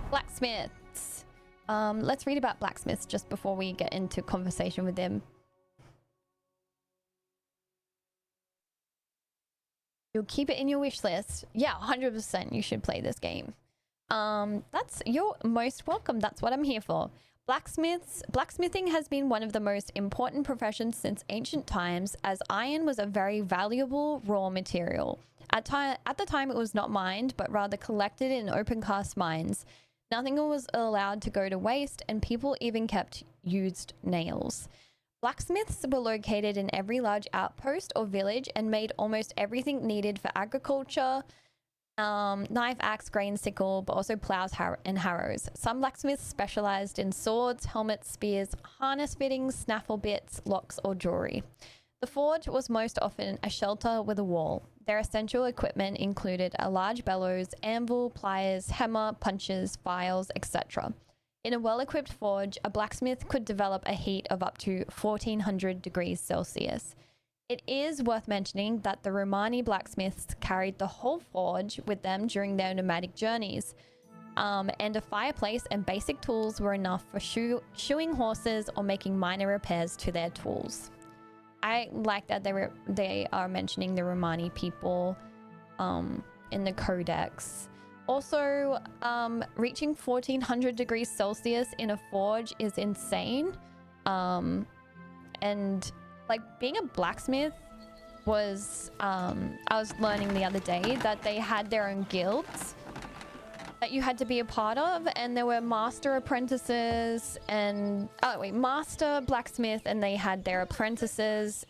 Blacksmiths. Let's read about blacksmiths just before we get into conversation with them. You'll keep it in your wish list. Yeah, 100% you should play this game. You're most welcome. That's what I'm here for. Blacksmithing has been one of the most important professions since ancient times, as iron was a very valuable raw material. At the time, it was not mined, but rather collected in open cast mines. Nothing was allowed to go to waste, and people even kept used nails. Blacksmiths were located in every large outpost or village and made almost everything needed for agriculture. Knife, axe, grain sickle, but also plows and harrows. Some blacksmiths specialized in swords, helmets, spears, harness fittings, snaffle bits, locks, or jewelry. The forge was most often a shelter with a wall. Their essential equipment included a large bellows, anvil, pliers, hammer, punches, files, etc. In a well-equipped forge, a blacksmith could develop a heat of up to 1400 degrees Celsius. It is worth mentioning that the Romani blacksmiths carried the whole forge with them during their nomadic journeys. And a fireplace and basic tools were enough for shoeing horses or making minor repairs to their tools. I like that they are mentioning the Romani people in the codex. Also, reaching 1400 degrees Celsius in a forge is insane. And like being a blacksmith was, I was learning the other day that they had their own guilds that you had to be a part of, and there were master apprentices and master blacksmith, and they had their apprentices.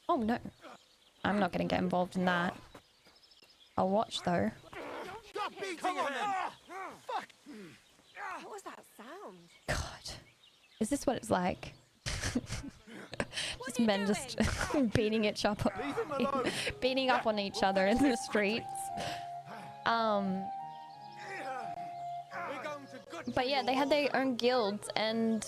Oh no, I'm not gonna get involved in that. I'll watch though. Come on, then. What was that sound? God, is this what it's like? Just men just beating each up, beating up on each other in the streets. But yeah, they had their own guilds, and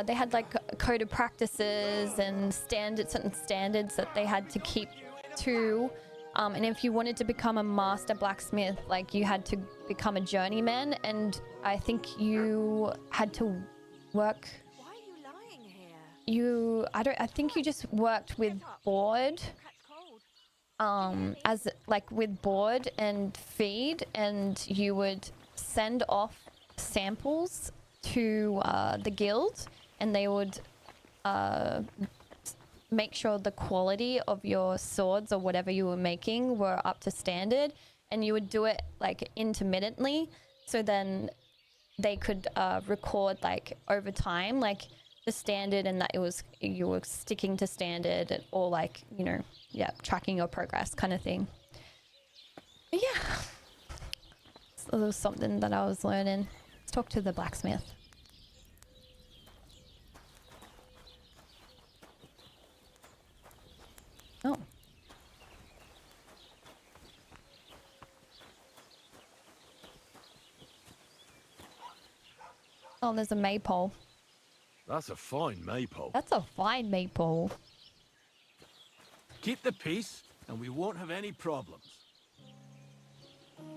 they had like a code of practices and certain standards that they had to keep to. And if you wanted to become a master blacksmith, like you had to become a journeyman, and I think you had to work. Why are you lying here? I think you just worked with board. As like with board and feed, and you would send off samples to the guild, and they would make sure the quality of your swords or whatever you were making were up to standard, and you would do it like intermittently, so then they could record like over time like the standard, and that you were sticking to standard, or like, you know, yeah, tracking your progress kind of thing. But yeah, so it was something that I was learning. Let's talk to the blacksmith. Oh. Oh, there's a maypole. That's a fine maypole. That's a fine maypole. Keep the peace, and we won't have any problems.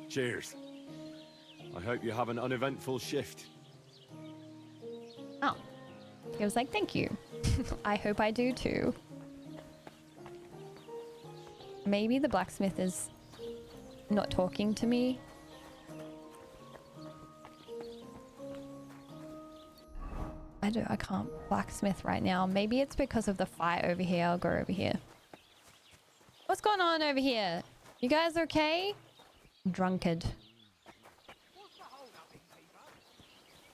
Cheers. I hope you have an uneventful shift. Oh. He was like, thank you. I hope I do too. Maybe the blacksmith is not talking to me. I can't blacksmith right now. Maybe it's because of the fight over here. I'll go over here. What's going on over here? You guys okay? Drunkard.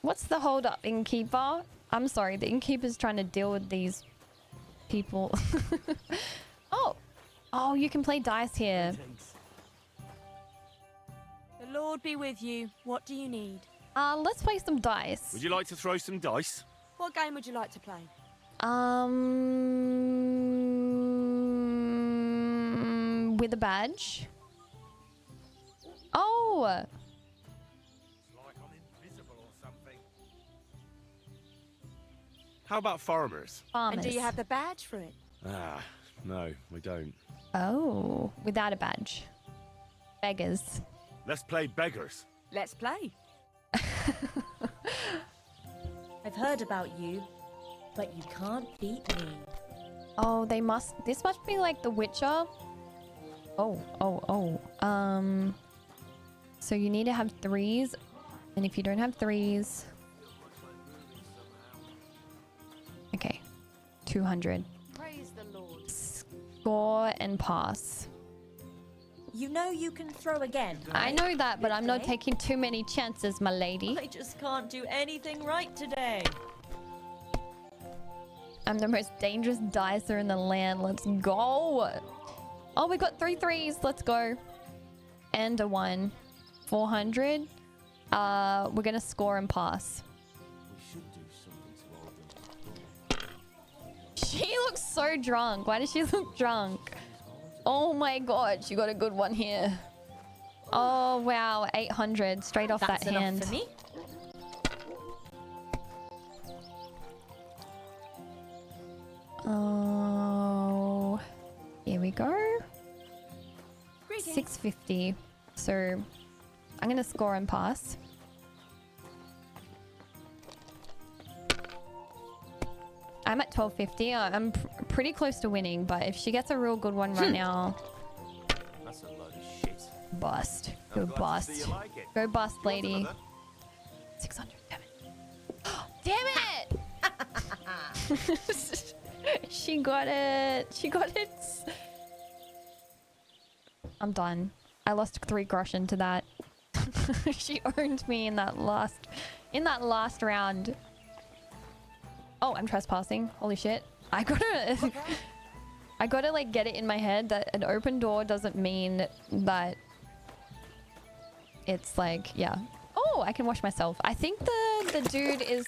What's the hold up, innkeeper? I'm sorry, the innkeeper's trying to deal with these people. Oh, you can play dice here. The Lord be with you. What do you need? Let's play some dice. Would you like to throw some dice? What game would you like to play? With a badge. Oh! Like I'm invisible or something. How about farmers? And do you have the badge for it? Ah, no, we don't. Oh, without a badge. Beggars. Let's play beggars. Let's play. I've heard about you, but you can't beat me. Oh, this must be like The Witcher. So you need to have 3s, and if you don't have 3s... Okay, 200. Praise the Lord. Score and pass. You know you can throw again, right? I know that, but I'm not taking too many chances, my lady. I just can't do anything right today. I'm the most dangerous dicer in the land. Let's go. Oh, we got 3 3s. Let's go. And a 1. 400. We're going to score and pass. We should do something to hold them. She looks so drunk. Why does she look drunk? Oh my god, she got a good one here. Oh wow, 800 straight off that hand. That's enough for me. Oh, here we go. Greetings. 650. So I'm gonna score and pass. I'm at 1250. I'm pretty close to winning, but if she gets a real good one right now, That's a load of shit. bust. Go bust. Go bust, lady. 600. Damn it! Damn it! She got it. She got it. I'm done. I lost 3 grosh into that. She owned me in that last round. Oh, I'm trespassing. Holy shit. I gotta like get it in my head that an open door doesn't mean that it's like, yeah. Oh, I can wash myself. I think the dude is...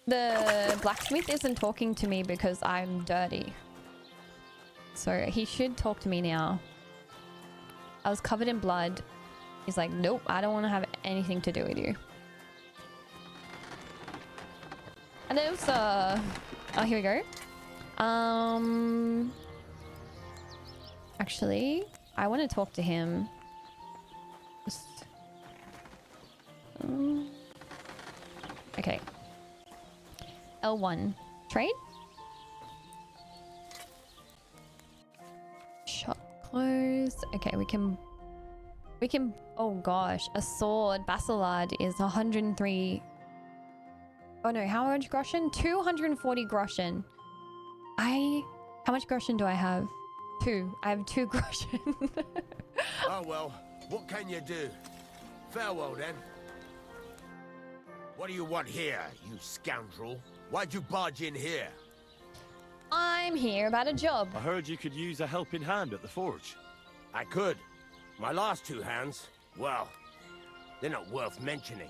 The blacksmith isn't talking to me because I'm dirty. So he should talk to me now. I was covered in blood. He's like, nope, I don't want to have anything to do with you. And there's oh, here we go. Actually, I want to talk to him. Just, okay. L1. Trade? Shop closed. Okay, we can... Oh gosh, a sword. Basilard is 103... Oh no, how much groschen? 240 groschen. How much groschen do I have? 2. I have 2 groschen. Oh well, what can you do? Farewell then. What do you want here, you scoundrel? Why'd you barge in here? I'm here about a job. I heard you could use a helping hand at the forge. I could. My last 2 hands, well, they're not worth mentioning.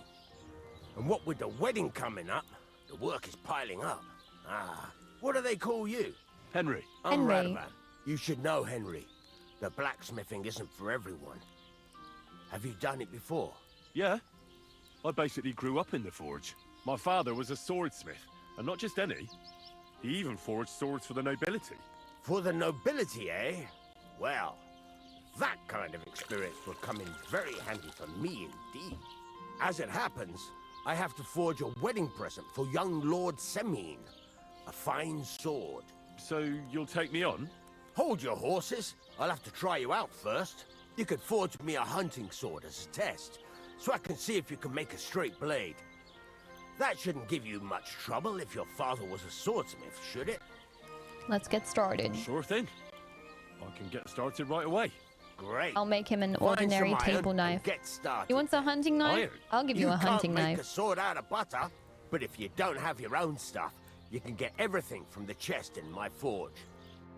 And what with the wedding coming up, the work is piling up. Ah, what do they call you? Henry. I'm Radovan. You should know, Henry. The blacksmithing isn't for everyone. Have you done it before? Yeah. I basically grew up in the forge. My father was a swordsmith, and not just any. He even forged swords for the nobility. For the nobility, eh? Well, that kind of experience will come in very handy for me indeed. As it happens, I have to forge a wedding present for young Lord Semine. A fine sword. So you'll take me on? Hold your horses. I'll have to try you out first. You could forge me a hunting sword as a test, so I can see if you can make a straight blade. That shouldn't give you much trouble if your father was a swordsmith, should it? Let's get started. Sure thing. I can get started right away. Great. I'll make him an ordinary table knife. Get started. He wants a hunting knife? I'll give you a hunting You can't knife. make a sword out of butter, but if you don't have your own stuff, you can get everything from the chest in my forge.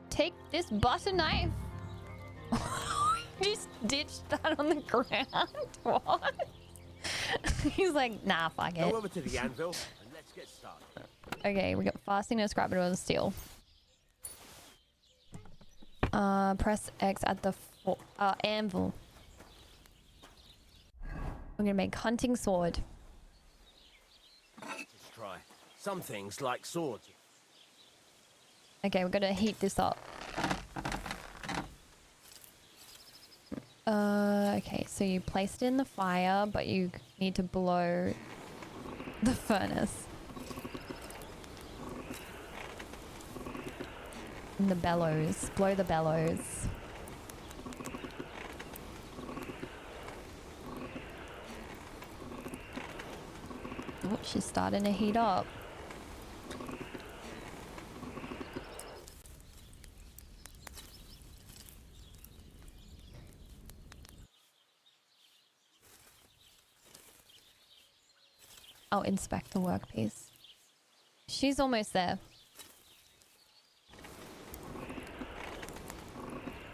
Take this butter knife. Just ditched that on the ground. What? He's like, nah, fuck it. Go over to the anvil and let's get started. Okay, we got fasting and scrap it on steel. Press X at the anvil. I'm gonna make hunting sword. Let's try. Some things like swords. Okay, we're gonna heat this up. Okay, so you placed it in the fire, but you need to blow the furnace. And the bellows. Blow the bellows. Oh, she's starting to heat up. I'll inspect the workpiece. She's almost there.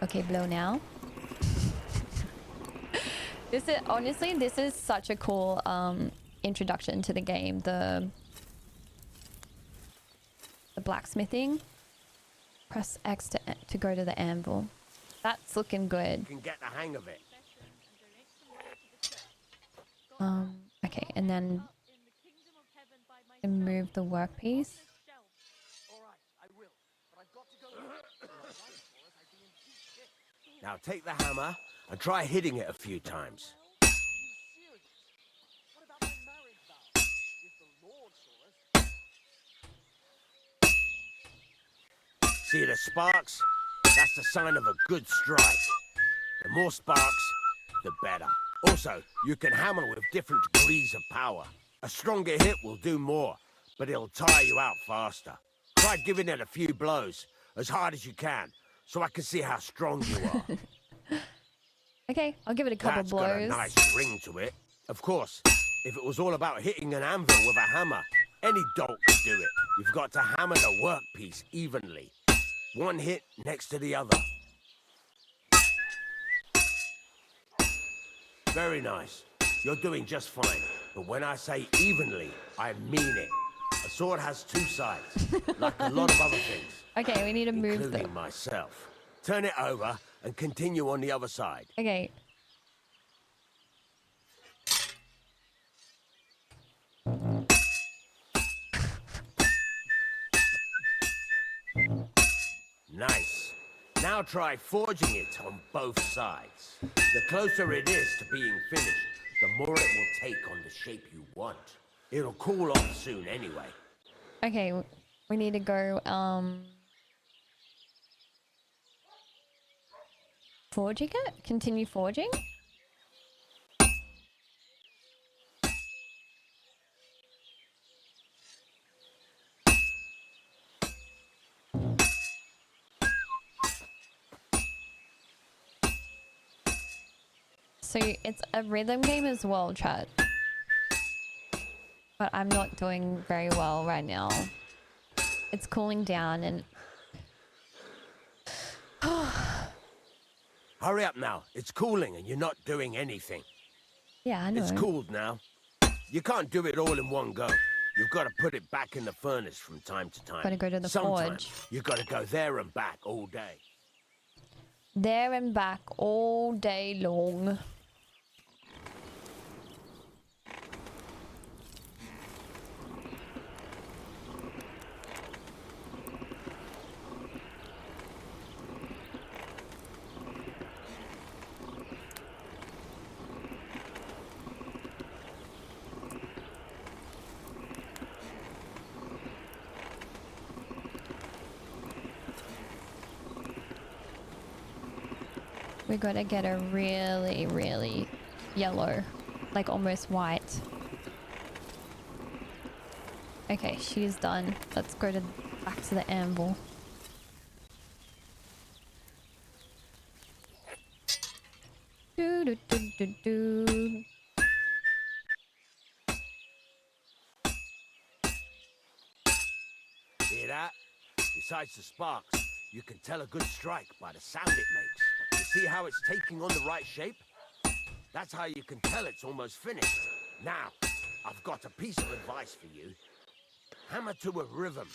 Okay, blow now. This is honestly, this is such a cool introduction to the game. The blacksmithing. Press X to go to the anvil. That's looking good. You can get the hang of it. Okay, and then move the workpiece. Now take the hammer and try hitting it a few times. See the sparks? That's the sign of a good strike. The more sparks, the better. Also, you can hammer with different degrees of power. A stronger hit will do more, but it'll tire you out faster. Try giving it a few blows, as hard as you can, so I can see how strong you are. Okay, I'll give it a couple That's blows. got a nice ring to it. Of course, if it was all about hitting an anvil with a hammer, any dolt could do it. You've got to hammer the workpiece evenly. One hit next to the other. Very nice. You're doing just fine. But when I say evenly, I mean it. A sword has two sides, like a lot of other things. Okay, we need to move including myself. Turn it over and continue on the other side. Okay. Nice. Now try forging it on both sides. The closer it is to being finished, the more it will take on the shape you want. It'll cool off soon anyway. Okay, we need to go, forging it? Continue forging? So it's a rhythm game as well, chat. But I'm not doing very well right now. It's cooling down and... Hurry up now. It's cooling and you're not doing anything. Yeah, I know. It's cooled now. You can't do it all in one go. You've got to put it back in the furnace from time to time. Gotta go to the Sometimes forge. you've got to go there and back all day. There and back all day long. We gotta get a really, really yellow, like almost white. Okay, she's done. Let's go back to the anvil. Do do do do do. Hear that? Besides the sparks, you can tell a good strike by the sound it makes. You see how it's taking on the right shape? That's how you can tell it's almost finished. Now, I've got a piece of advice for you. Hammer to a rhythm.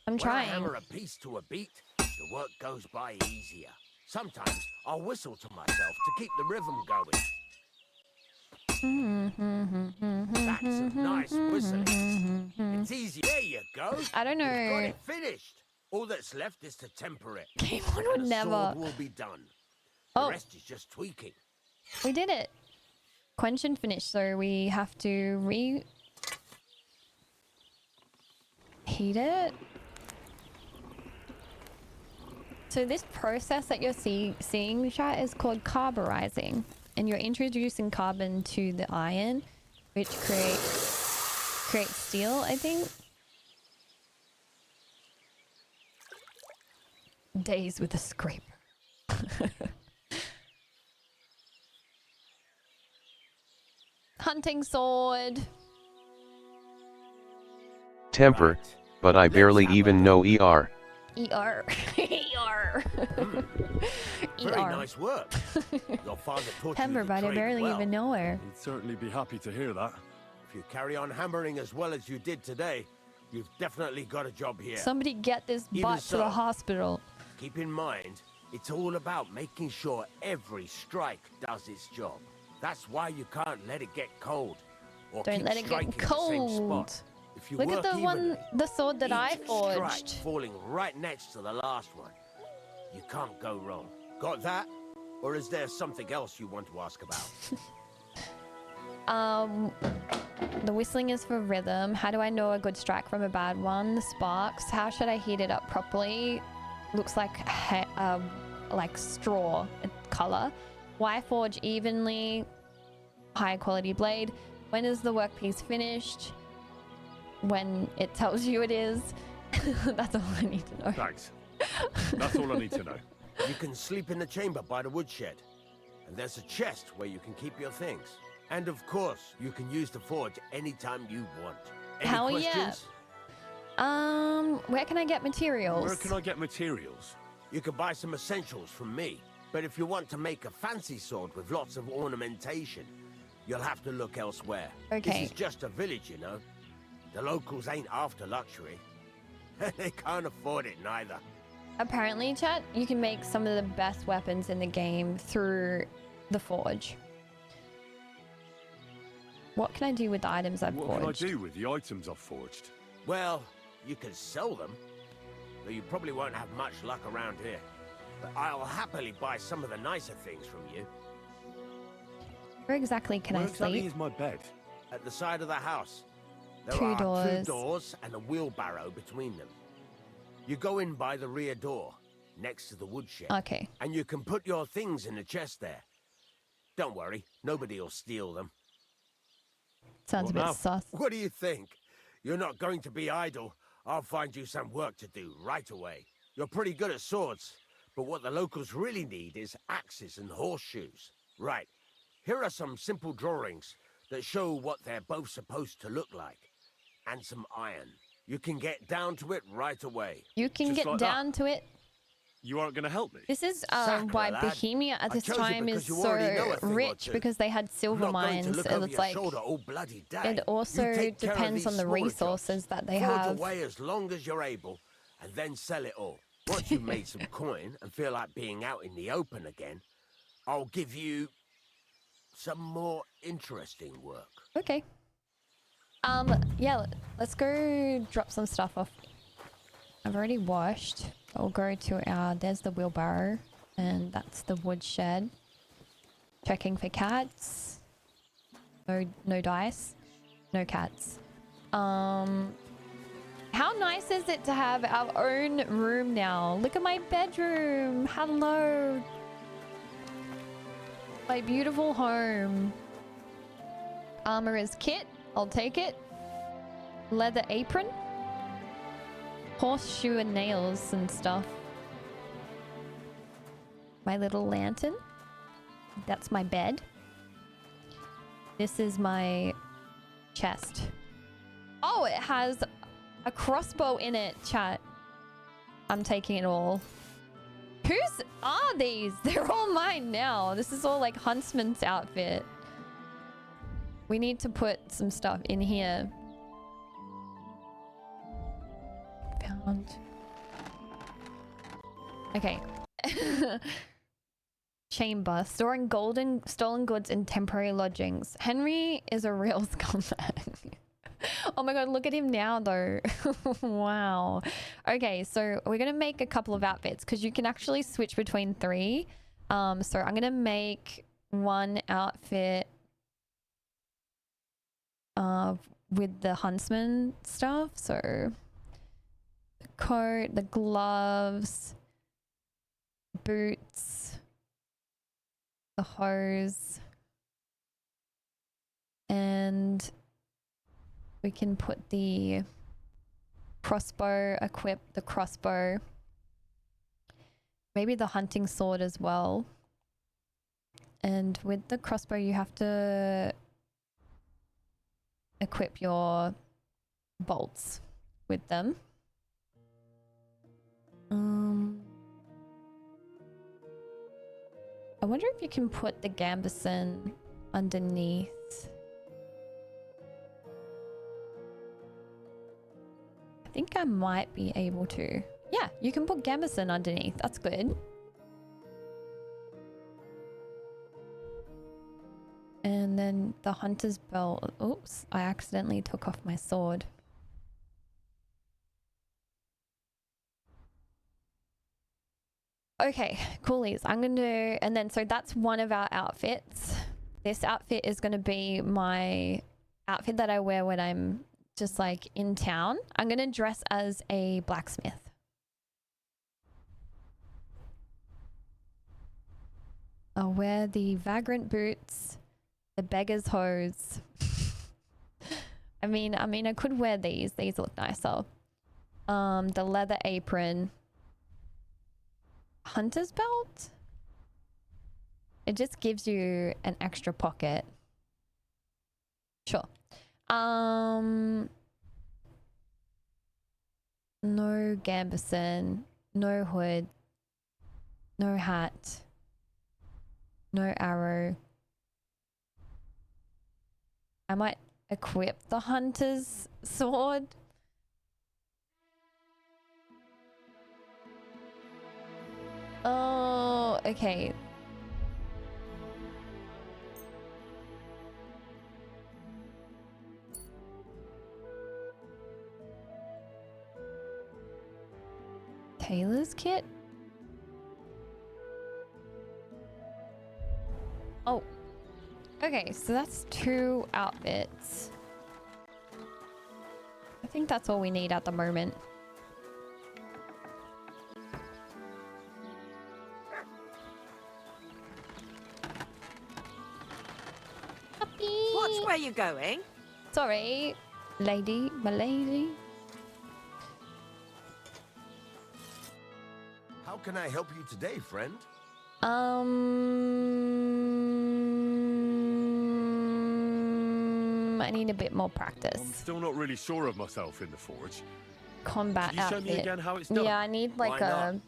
I'm trying. When I hammer a piece to a beat, the work goes by easier. Sometimes I'll whistle to myself to keep the rhythm going. That's a nice whistling. It's easy. There you go. I don't know. You've got it finished. All that's left is to temper it. Game on would and the never. sword will be done. The rest is just tweaking. We did it. Quench and finish, so we have to heat it. So this process that you're seeing, chat, is called carburizing. And you're introducing carbon to the iron, which creates steel, I think. Days with a scraper. Hunting sword. Temper, but I barely even know ER. ER. ER. Very nice work. Your father taught Temper, you the but I trade barely well. even know her. We'd certainly be happy to hear that. If you carry on hammering as well as you did today, you've definitely got a job here. Somebody get this Even butt to the so, hospital. Keep in mind, it's all about making sure every strike does its job. That's why you can't let it get cold. Or Don't keep let it striking get the same spot. cold. If you Look work at evenly, the sword that I each forged. strike falling right next to the last one. You can't go wrong. Got that? Or is there something else you want to ask about? The whistling is for rhythm. How do I know a good strike from a bad one? The sparks. How should I heat it up properly? Looks like straw color. Why forge evenly? High quality blade. When is the workpiece finished? When it tells you it is. That's all I need to know. Thanks. That's all I need to know. You can sleep in the chamber by the woodshed. And there's a chest where you can keep your things. And of course, you can use the forge anytime you want. Any Hell questions? yeah. Where can I get materials? Where can I get materials? You can buy some essentials from me. But if you want to make a fancy sword with lots of ornamentation, you'll have to look elsewhere. Okay. This is just a village, you know. The locals ain't after luxury. They can't afford it neither. Apparently, chat, you can make some of the best weapons in the game through the forge. What can I do with the items I've forged? What can I do with the items I've forged? Well, you can sell them, though you probably won't have much luck around here. But I'll happily buy some of the nicer things from you. Where exactly can I Where exactly sleep? is my bed? At the side of the house. There Two are doors. 2 doors and a wheelbarrow between them. You go in by the rear door, next to the woodshed. Okay. And you can put your things in the chest there. Don't worry, nobody will steal them. Sounds a bit sus. What do you think? You're not going to be idle. I'll find you some work to do right away. You're pretty good at swords, but what the locals really need is axes and horseshoes. Right, here are some simple drawings that show what they're both supposed to look like. And some iron. You can get down to it right away. You can Just get like down to it. You aren't going to help me? This is Sacre, why lad. Bohemia at I this chose it time is because you already know so a thing or rich two. because they had silver I'm not going to mines. look over It's your like shoulder all bloody day. it You also take care of depends these on the smaller resources that they Forge have. away as long as you're able, and then sell it all. Once you've made some coin and feel like being out in the open again, I'll give you some more interesting work. Okay. Yeah, let's go drop some stuff off. I've already washed. I'll go to our, there's the wheelbarrow, and that's the woodshed. Checking for cats. No dice. No cats. How nice is it to have our own room now? Look at my bedroom. Hello. My beautiful home. Armorer's kit. I'll take it. Leather apron. Horseshoe and nails and stuff. My little lantern. That's my bed. This is my chest. Oh, it has a crossbow in it, chat. I'm taking it all. Whose are these? They're all mine now. This is all like Huntsman's outfit. We need to put some stuff in here. Found. Okay. Chamber. Storing stolen goods in temporary lodgings. Henry is a real scumbag. Oh my god, look at him now though. Wow. Okay, so we're gonna make a couple of outfits because you can actually switch between 3. So I'm gonna make one outfit with the huntsman stuff. So the coat, the gloves, boots, the hose, and we can put the crossbow, equip the crossbow, maybe the hunting sword as well. And with the crossbow you have to equip your bolts with them. I wonder if you can put the gambeson underneath. I think I might be able to. Yeah, you can put gambeson underneath. That's good. And then the hunter's belt. Oops, I accidentally took off my sword. Okay, coolies. I'm going to... And then, so that's one of our outfits. This outfit is going to be my outfit that I wear when I'm just like in town. I'm going to dress as a blacksmith. I'll wear the vagrant boots, the beggar's hose. I mean, I could wear these. These look nicer. The leather apron. Hunter's belt? It just gives you an extra pocket. Sure. No gambeson, no hood, no hat, no arrow. I might equip the hunter's sword. Oh, okay. Tailor's kit? Oh. Okay, so that's 2 outfits. I think that's all we need at the moment. Watch where you're going. Sorry, lady, my lady. How can I help you today, friend? I need a bit more practice. I'm still not really sure of myself in the forge. Combat Can you show outfit. me again how it's done? Yeah, I need like Why a not?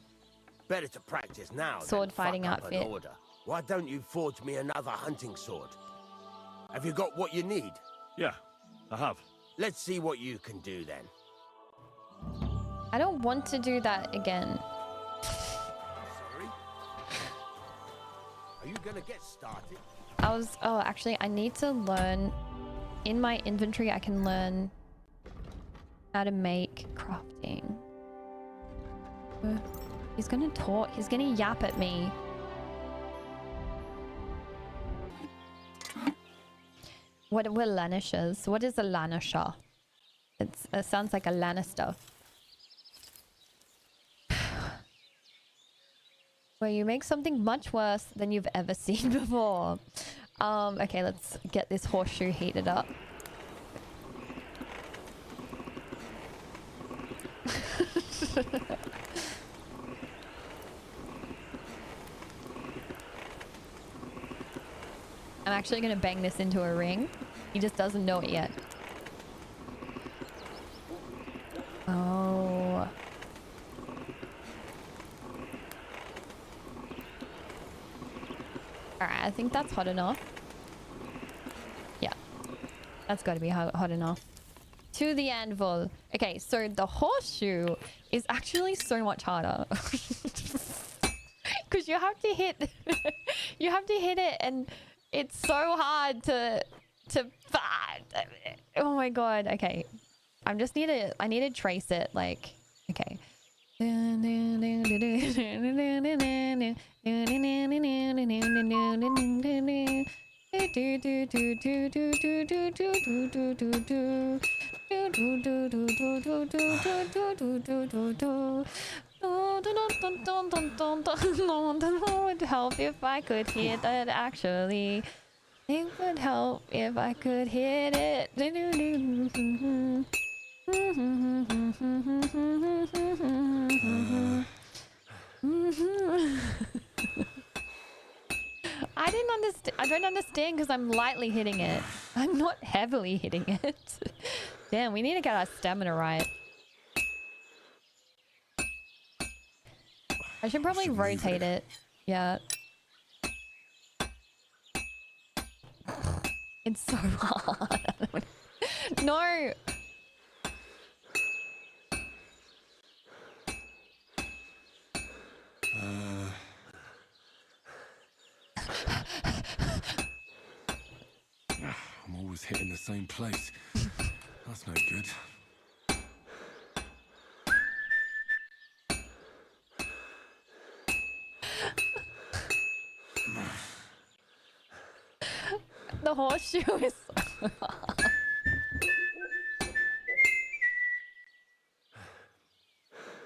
Better to practice now sword than fighting fuck up an outfit. order. Why don't you forge me another hunting sword? Have you got what you need? Yeah, I have. Let's see what you can do then. I don't want to do that again. Sorry? Are you gonna get started? Oh, actually, I need to learn. In my inventory, I can learn how to make crafting. He's gonna talk. He's gonna yap at me. What were Lanishers? What is a Lanisher? It sounds like a Lannister. Where you make something much worse than you've ever seen before. Okay, let's get this horseshoe heated up. I'm actually gonna bang this into a ring. He just doesn't know it yet. Oh. Alright, I think that's hot enough. Yeah. That's gotta be hot enough. To the anvil. Okay, so the horseshoe is actually so much harder. Because you have to hit... you have to hit it and it's so hard to... Oh my god, okay. I need to trace it, like... Okay. Would help if I could hit it actually. It would help if I could hit it. I didn't understand. I don't understand because I'm lightly hitting it. I'm not heavily hitting it. Damn, we need to get our stamina right. I should probably rotate it. Yeah. It's so hard. No. I'm always hitting the same place. That's no good. The horseshoe is so hard.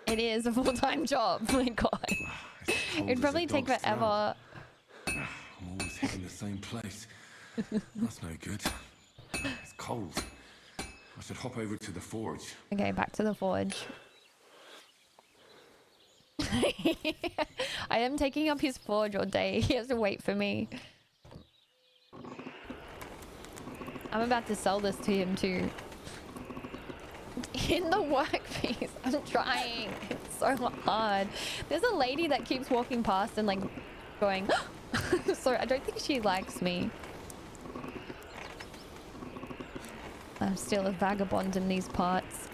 It is a full-time job. Oh my god. It'd probably take forever. I'm always hitting the same place. That's no good. It's cold. I should hop over to the forge. Okay, back to the forge. I am taking up his forge all day. He has to wait for me. I'm about to sell this to him too. In the workpiece. I'm trying. It's so hard. There's a lady that keeps walking past and like going, so I don't think she likes me. I'm still a vagabond in these parts.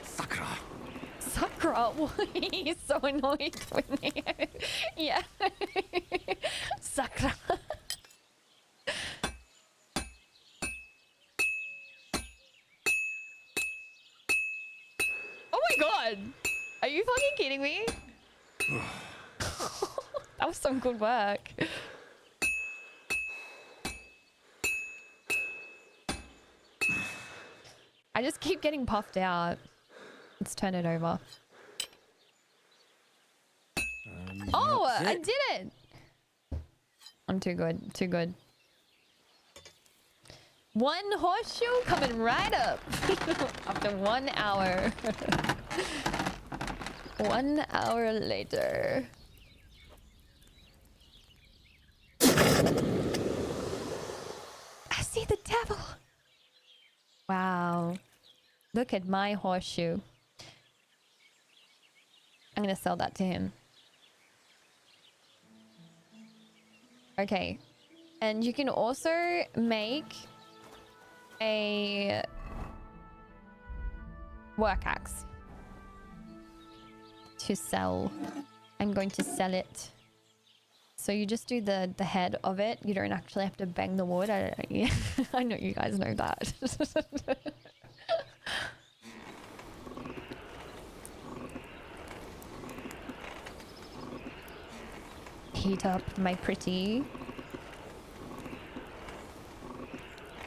Sakra. Sakra? He's so annoyed with me. Yeah. Sakra. Oh my god! Are you fucking kidding me? That was some good work. I just keep getting puffed out. Let's turn it over. Oh, I did it! I'm too good, too good. One horseshoe coming right up after 1 hour. 1 hour later. I see the devil. Wow. Look at my horseshoe. I'm gonna sell that to him. Okay. And you can also make a work axe to sell. I'm going to sell it. So you just do the head of it. You don't actually have to bang the wood. Yeah, I know you guys know that. Heat up my pretty.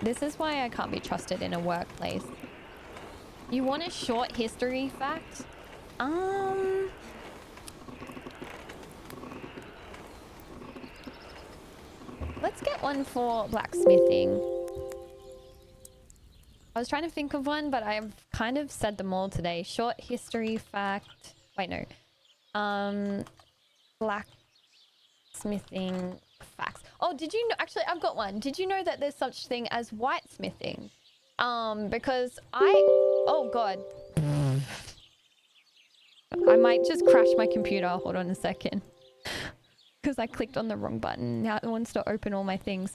This is why I can't be trusted in a workplace. You want a short history fact? Let's get one for blacksmithing. I was trying to think of one, but I've kind of said them all today. Short history fact. Wait, no. Blacksmithing facts. Oh, did you know? Actually, I've got one. Did you know that there's such thing as whitesmithing? Because oh god. I might just crash my computer. Hold on a second. Because I clicked on the wrong button. Now it wants to open all my things.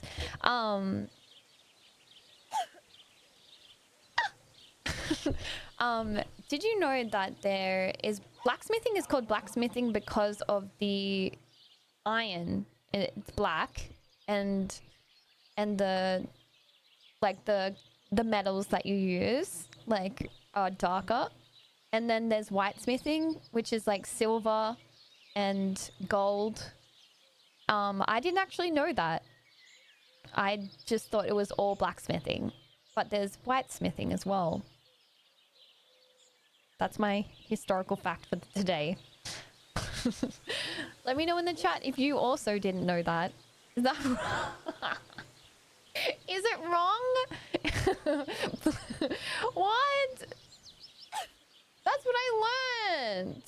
Did you know that there is blacksmithing is called blacksmithing because of the iron? It's black and the like the metals that you use like are darker. And then there's whitesmithing, which is like silver and gold. I didn't actually know that. I just thought it was all blacksmithing. But there's whitesmithing as well. That's my historical fact for today. Let me know in the chat if you also didn't know that. Is that wrong? Is it wrong? What? That's what I learned.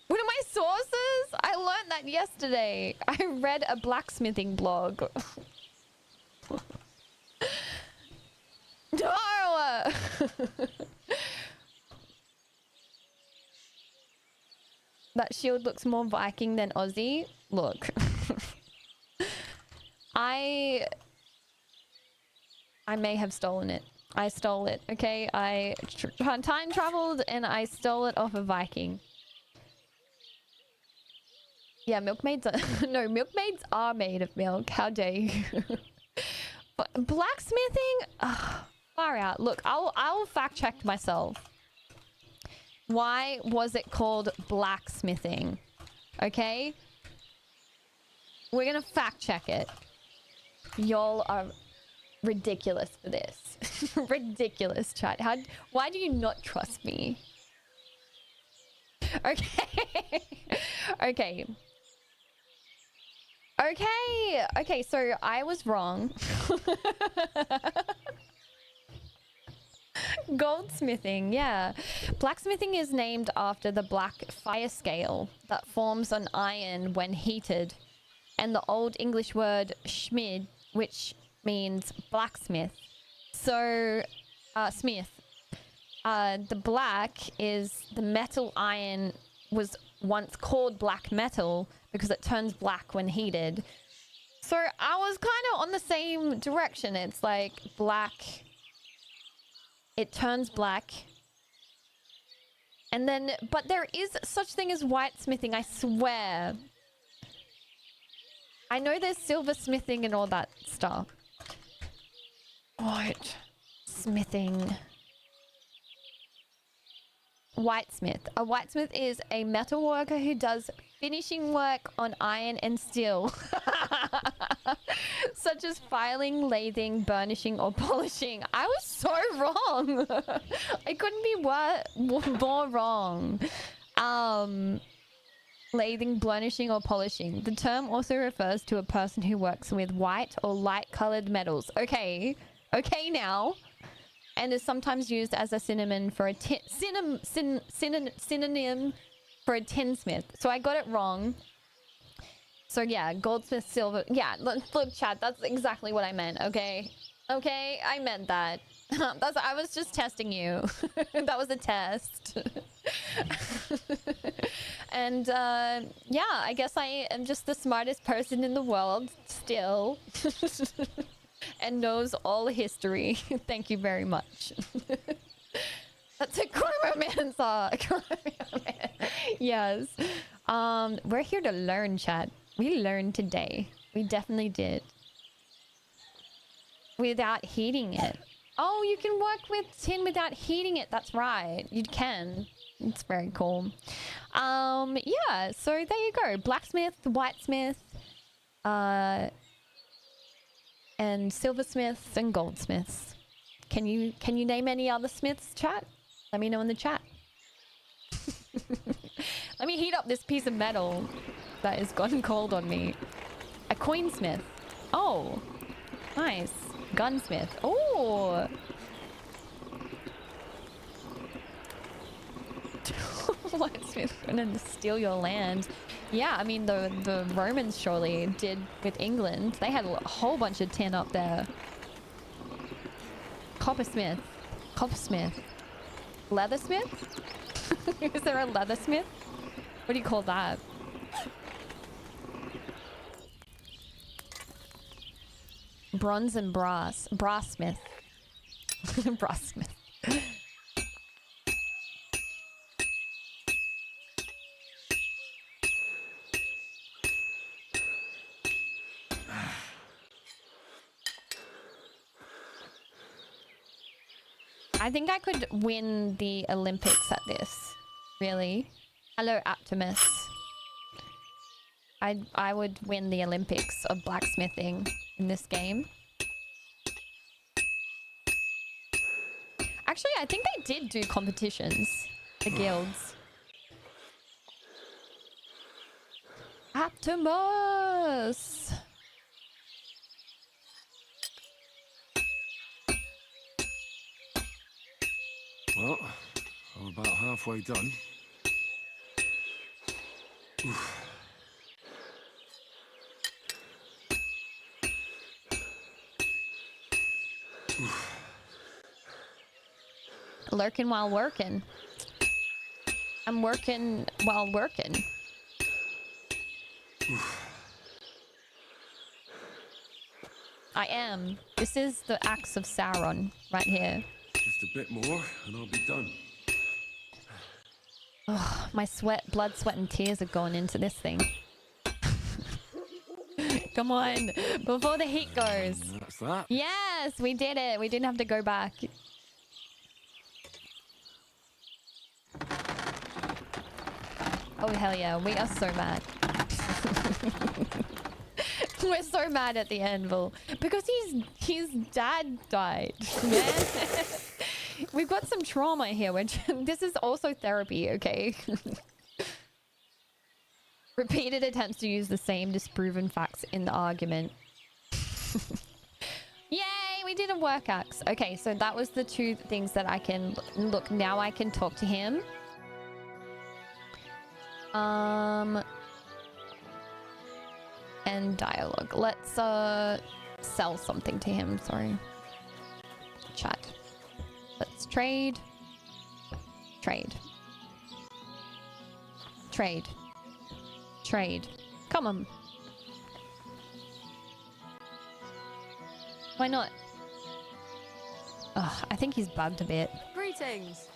One of my sources? I learned that yesterday. I read a blacksmithing blog. No! That shield looks more Viking than Aussie. Look. I may have stolen it. I stole it, okay? I time traveled and I stole it off a Viking. Yeah, milkmaids are... No, milkmaids are made of milk. How dare you? But blacksmithing? Ugh, far out. Look, I'll fact check myself. Why was it called blacksmithing? Okay? We're gonna fact check it. Y'all are ridiculous for this. Ridiculous, chat. Why do you not trust me? Okay. Okay. Okay, so I was wrong. Goldsmithing, yeah. Blacksmithing is named after the black fire scale that forms on iron when heated, and the Old English word schmid, which means blacksmith. So, smith. The black is the metal iron was once called black metal because it turns black when heated. So I was kind of on the same direction. It's like black. It turns black. And then, but there is such thing as whitesmithing, I swear. I know there's silversmithing and all that stuff. White smithing. Whitesmith. A whitesmith is a metal worker who does finishing work on iron and steel. Such as filing, lathing, burnishing, or polishing. I was so wrong. I couldn't be more wrong. Lathing, burnishing, or polishing. The term also refers to a person who works with white or light-colored metals. Okay. Okay now. And is sometimes used as a synonym for a synonym for a tinsmith. So I got it wrong. So yeah, goldsmith, silver. Yeah, look, chat. That's exactly what I meant. Okay, okay, I meant that. I was just testing you. That was a test. And yeah, I guess I am just the smartest person in the world still. And knows all history. Thank you very much. That's a chronomancer. Yes. We're here to learn, chat. We learned today. We definitely did. Without heating it. Oh, you can work with tin without heating it. That's right. You can. It's very cool. Yeah, so there you go. Blacksmith, whitesmith, and silversmiths and goldsmiths. Can you name any other smiths, chat? Let me know in the chat. Let me heat up this piece of metal that has gone cold on me. A coinsmith. Oh, nice. Gunsmith. Oh. Whitesmith gonna steal your land. Yeah, I mean the Romans surely did with England. They had a whole bunch of tin up there. Coppersmith. Coppersmith. Leathersmith? Is there a leathersmith? What do you call that? Bronze and brass. Brassmith. Brassmith. I think I could win the Olympics at this. Really? Hello, Optimus. I would win the Olympics of blacksmithing in this game. Actually, I think they did do competitions. The guilds. Optimus! Well, I'm about halfway done. Oof. Oof. Lurking while working. I'm working while working. Oof. I am. This is the axe of Sauron right here. Just a bit more and I'll be done. Oh, my blood, sweat, and tears are going into this thing. Come on, before the heat goes. That's that. Yes, we did it. We didn't have to go back. Oh, hell yeah. We are so mad. We're so mad at the anvil. Because his dad died. Man. We've got some trauma here, which this is also therapy, okay? Repeated attempts to use the same disproven facts in the argument. Yay, we did a work axe. Okay, so that was the two things that I can... Look, now I can talk to him. And dialogue. Let's sell something to him, sorry. Chat. Let's trade. Trade. Trade. Trade. Come on. Why not? Ugh, I think he's bugged a bit. Greetings.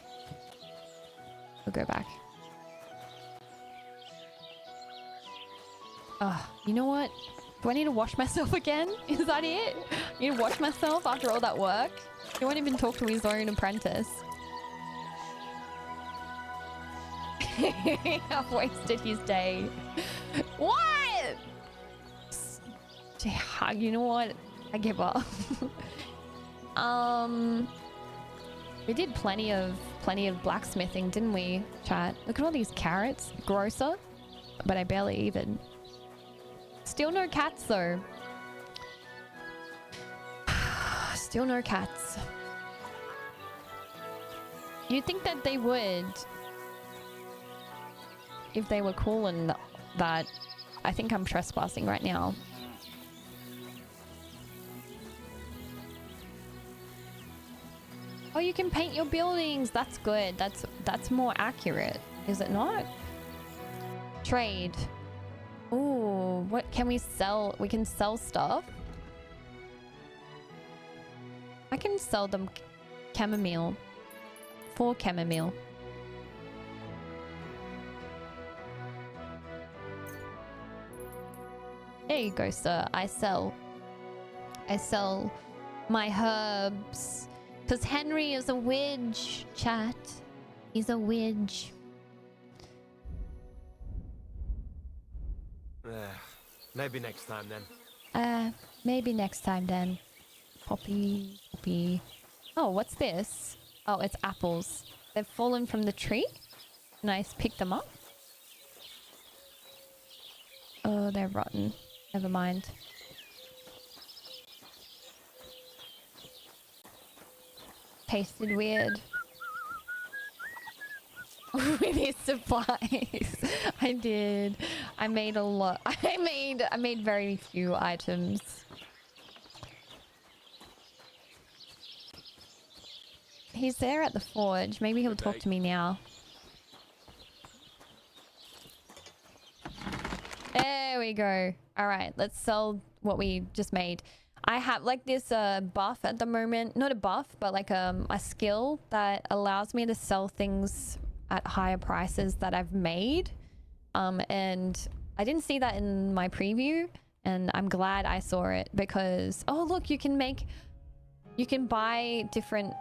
We'll go back. You know what? Do I need to wash myself again? Is that it? I need to wash myself after all that work? He won't even talk to his own apprentice. I've wasted his day. What? You know what? I give up. We did plenty of blacksmithing, didn't we, chat? Look at all these carrots. Grosser. But I barely even. Still no cats though. Still no cats. You'd think that they would if they were cool and that. I think I'm trespassing right now. Oh, you can paint your buildings. That's good. That's more accurate, is it not? Trade. Ooh, what can we sell? We can sell stuff. I can sell them chamomile. 4 chamomile. There you go, sir. I sell my herbs. Because Henry is a witch, chat. He's a witch. Maybe next time then. Maybe next time then. Poppy. Oh, what's this? Oh, it's apples. They've fallen from the tree. Nice, pick them up. Oh, they're rotten. Never mind. Tasted weird. With his supplies. I did. I made a lot. I made very few items. He's there at the forge. Maybe he'll talk to me now. There we go. All right, let's sell what we just made. I have like this buff at the moment. Not a buff, but like a skill that allows me to sell things at higher prices that I've made. And I didn't see that in my preview, and I'm glad I saw it because, oh look, you can buy different.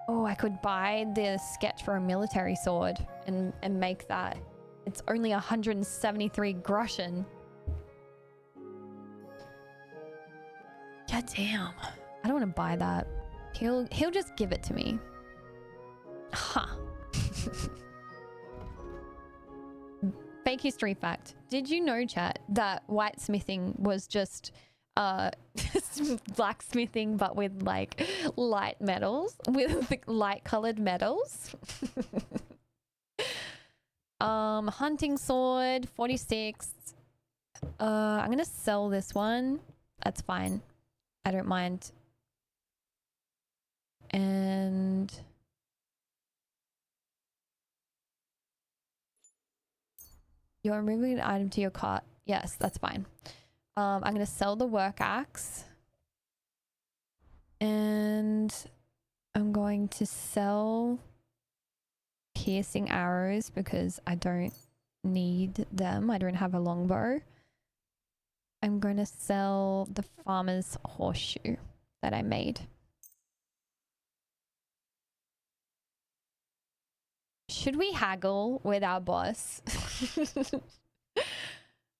Oh, I could buy the sketch for a military sword and make that. It's only 173 groschen. God damn. I don't want to buy that. He'll just give it to me. Huh. Fake history fact. Did you know, chat, that whitesmithing was just blacksmithing but with like light metals, with light colored metals? Hunting sword 46. I'm gonna sell this one. That's fine, I don't mind. And you're removing an item to your cart. Yes, that's fine. I'm gonna sell the work axe. And I'm going to sell piercing arrows because I don't need them. I don't have a longbow. I'm going to sell the farmer's horseshoe that I made. Should we haggle with our boss?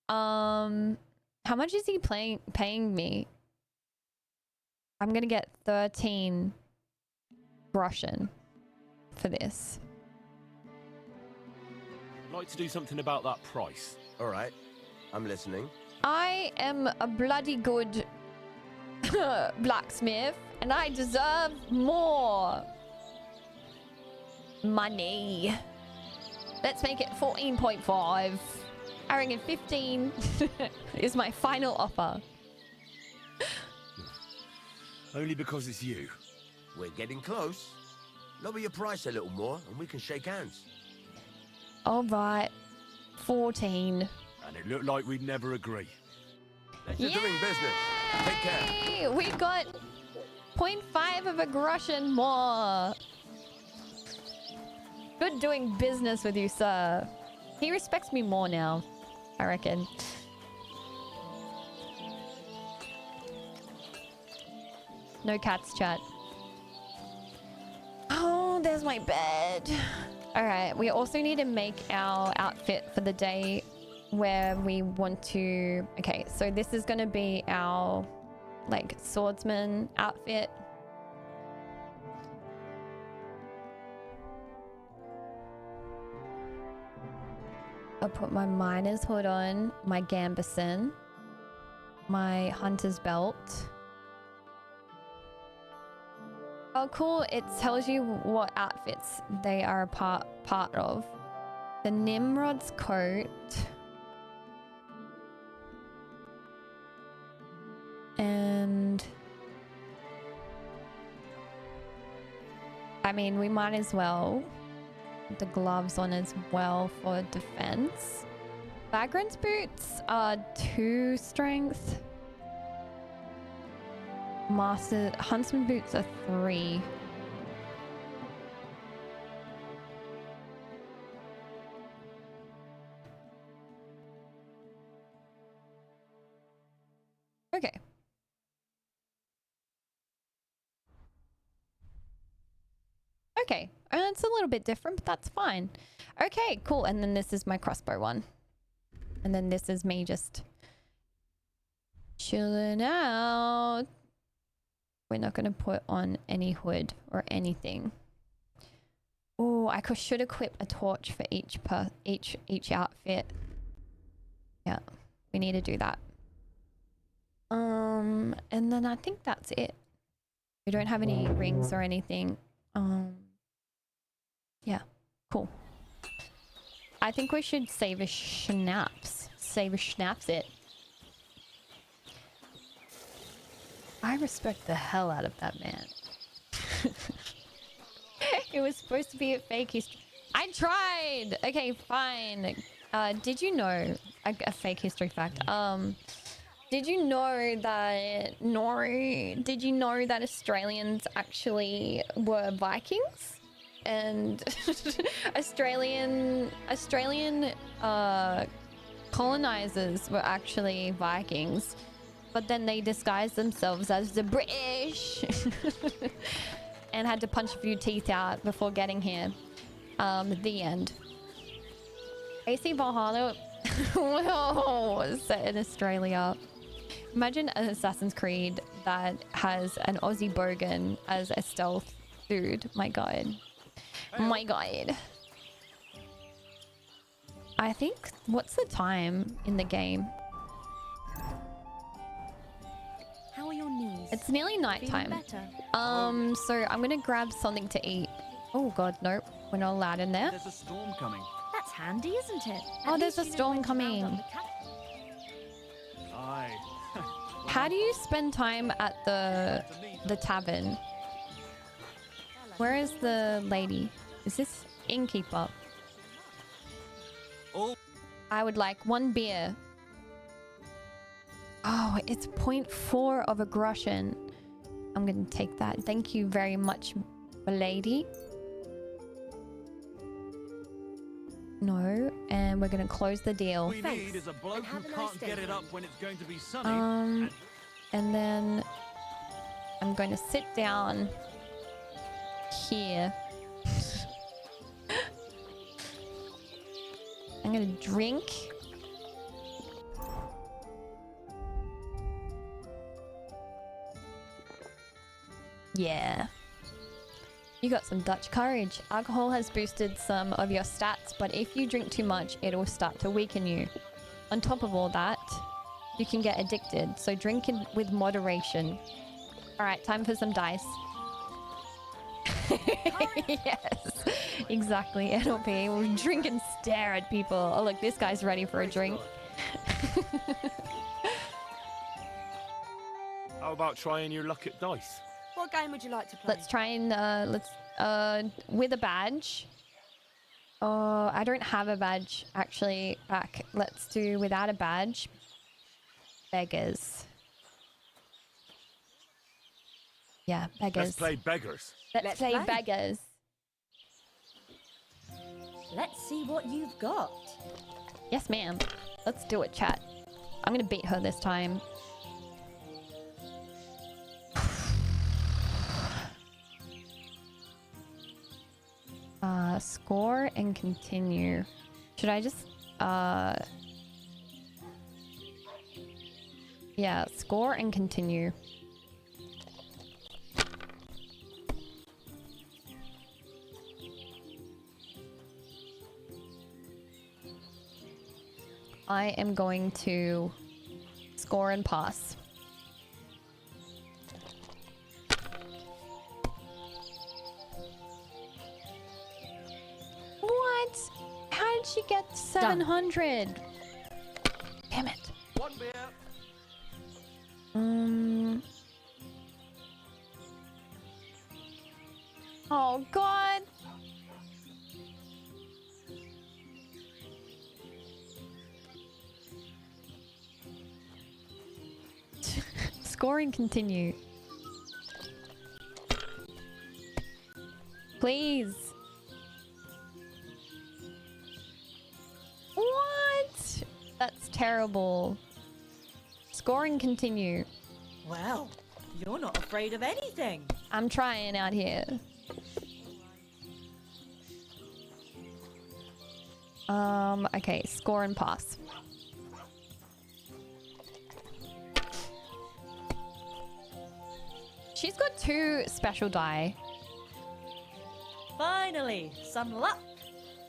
How much is he paying me? I'm going to get 13 groschen for this. I'd like to do something about that price. All right, I'm listening. I am a bloody good blacksmith, and I deserve more money. Let's make it 14.5. I reckon 15 is my final offer. Only because it's you. We're getting close. Lower your price a little more and we can shake hands. All right, 14. And it looked like we'd never agree. You're doing business. Yay! We got 0.5 of aggression more. Good doing business with you, sir. He respects me more now, I reckon. No cats, chat. Oh, there's my bed. All right, we also need to make our outfit for the day where we want to... Okay, so this is going to be our, like, swordsman outfit. I'll put my miner's hood on, my gambeson, my hunter's belt. Oh, cool. It tells you what outfits they are a part of. The Nimrod's coat. And... I mean, we might as well put the gloves on as well for defense. Vagrant's boots are 2 strength. Master Huntsman boots are 3. Okay. Okay, it's a little bit different, but that's fine. Okay, cool. And then this is my crossbow one. And then this is me just chilling out. We're not going to put on any hood or anything. Oh, I should equip a torch for each outfit. Yeah, we need to do that. And then I think that's it. We don't have any rings or anything. Yeah, cool. I think we should save a schnapps. Save a schnapps it. I respect the hell out of that man. It was supposed to be a fake history. I tried! Okay, fine. Did you know... A fake history fact. Did you know that... Did you know that Australians actually were Vikings? And Australian colonizers were actually Vikings. But then they disguised themselves as the British and had to punch a few teeth out before getting here. The end. AC Valhalla was set in Australia. Imagine an Assassin's Creed that has an Aussie bogan as a stealth dude. My god. My god. I think... What's the time in the game? How are your knees? It's nearly nighttime. So I'm gonna grab something to eat. Oh god, nope. We're not allowed in there. There's a storm coming. That's handy, isn't it? Oh, there's a storm coming. Aye. How do you spend time at the tavern? Where is the lady? Is this innkeeper? Oh. I would like 1 beer. Oh, it's 0.4 of aggression. I'm gonna take that. Thank you very much, milady. No, and we're gonna close the deal. We need is a bloke who can't get it up when it's going to be sunny. And then I'm going to sit down here. I'm gonna drink. Yeah. You got some Dutch courage. Alcohol has boosted some of your stats, but if you drink too much, it'll start to weaken you. On top of all that, you can get addicted, so drink with moderation. Alright, time for some dice. Yes, exactly. NLP. We'll drink and stare at people. Oh look, this guy's ready for a drink. How about trying your luck at dice? What game would you like to play? Let's try and with a badge. Oh, I don't have a badge actually back. Let's do without a badge. Beggars. Yeah, beggars. Let's play beggars. Let's play beggars. Let's see what you've got. Yes, ma'am. Let's do it, chat. I'm gonna beat her this time. Score and continue. Should I just yeah, score and continue. I am going to score and pass. What? How did she get 700? Damn it. One beer. Oh God. Scoring continue. Please. What? That's terrible. Scoring continue. Well, you're not afraid of anything. I'm trying out here. Okay, score and pass. She's got 2 special die. Finally, some luck.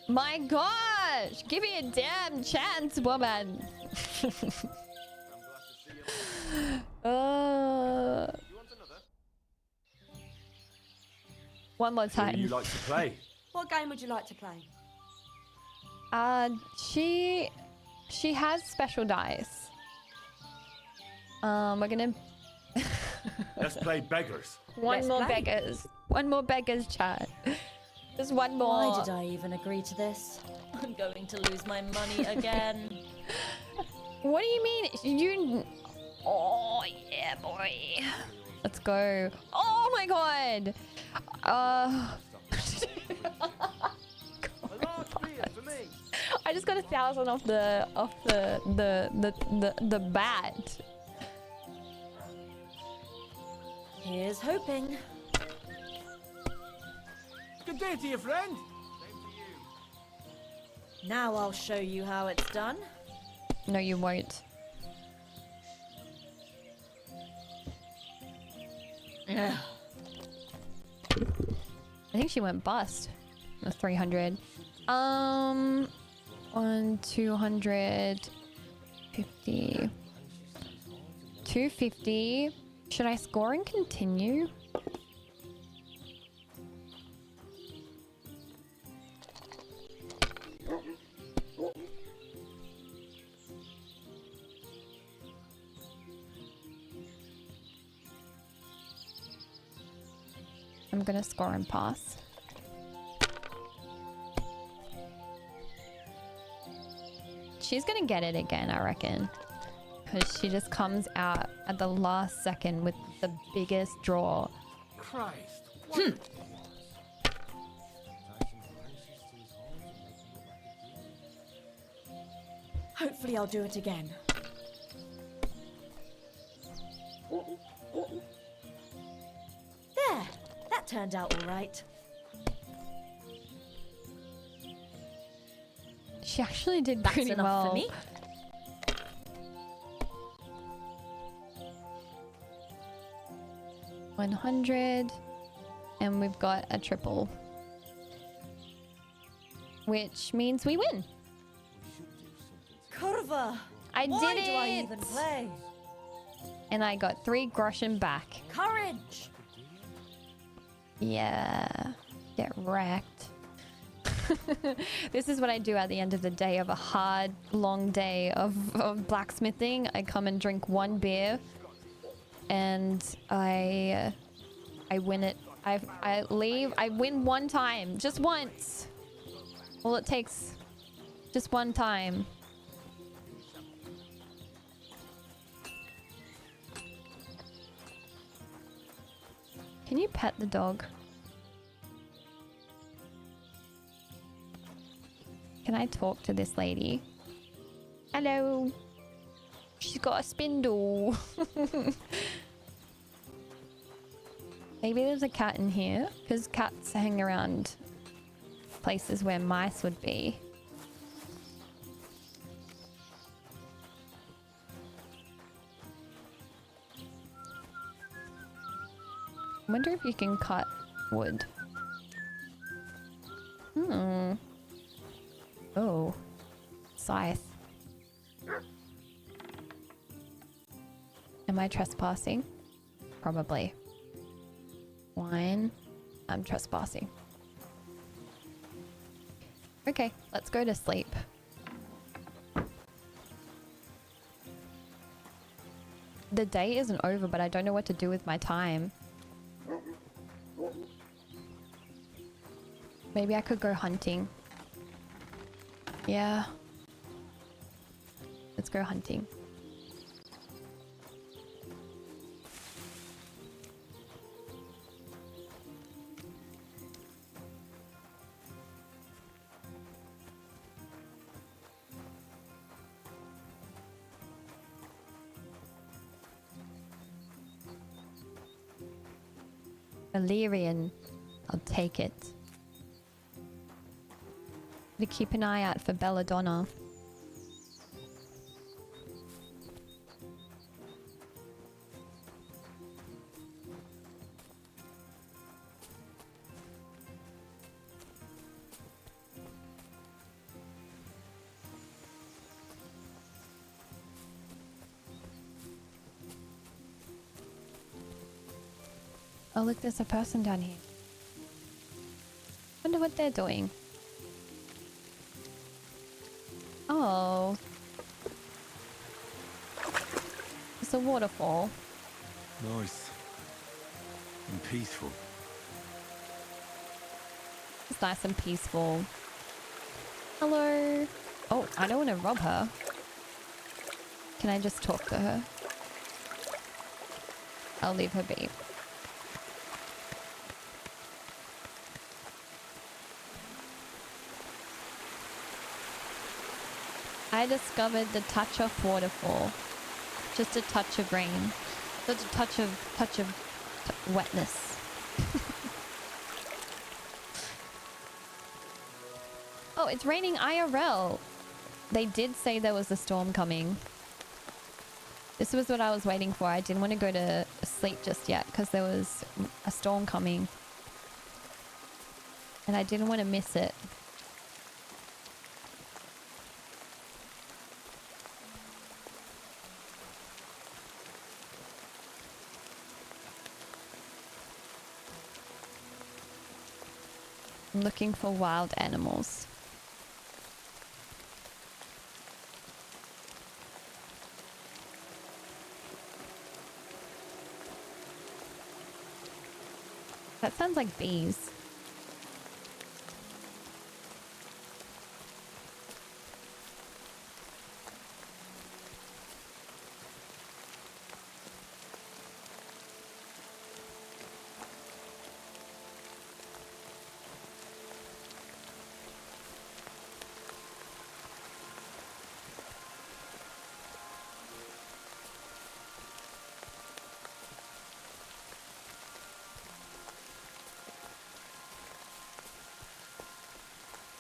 My gosh! Give me a damn chance, woman! One more time. Who do you like to play? What game would you like to play? She has special dice. We're gonna Let's play beggars. One more beggars. One more beggars, chat. Just one more. Why did I even agree to this? I'm going to lose my money again. What do you mean? You... Oh, yeah, boy. Let's go. Oh my god! I just got 1,000 off the bat. Here's hoping. Good day to you, friend. Now I'll show you how it's done. No, you won't. Ugh. I think she went bust. The 300. 1, 200, 50, 250. Should I score and continue? I'm gonna score and pass. She's gonna get it again, I reckon. Because she just comes out at the last second with the biggest draw. Christ. Hopefully I'll do it again. There! That turned out all right. She actually did That's pretty enough well. for me. $100, and we've got a triple, which means we win. Curva! I Why did do I it! even play? And I got 3 groschen back. Courage! Yeah, get wrecked. This is what I do at the end of the day of a hard, long day of blacksmithing. I come and drink 1 beer, and I win it. I leave. I win 1 time, just once. All it takes, just 1 time. Can you pet the dog? Can I talk to this lady? Hello. She's got a spindle. Maybe there's a cat in here, because cats hang around places where mice would be. I wonder if you can cut wood. Hmm. Oh. Scythe. Am I trespassing? Probably. Wine. I'm trespassing. Okay, let's go to sleep. The day isn't over, but I don't know what to do with my time. Maybe I could go hunting. Yeah. Let's go hunting. Valyrian. I'll take it. To keep an eye out for Belladonna. Oh look, there's a person down here. Wonder what they're doing. Oh. It's a waterfall. Nice. And peaceful. It's nice and peaceful. Hello. Oh, I don't want to rob her. Can I just talk to her? I'll leave her be. I discovered the touch of waterfall. Just a touch of rain. Just a touch of wetness. Oh, it's raining IRL. They did say there was a storm coming. This was what I was waiting for. I didn't want to go to sleep just yet because there was a storm coming. And I didn't want to miss it. I'm looking for wild animals. That sounds like bees.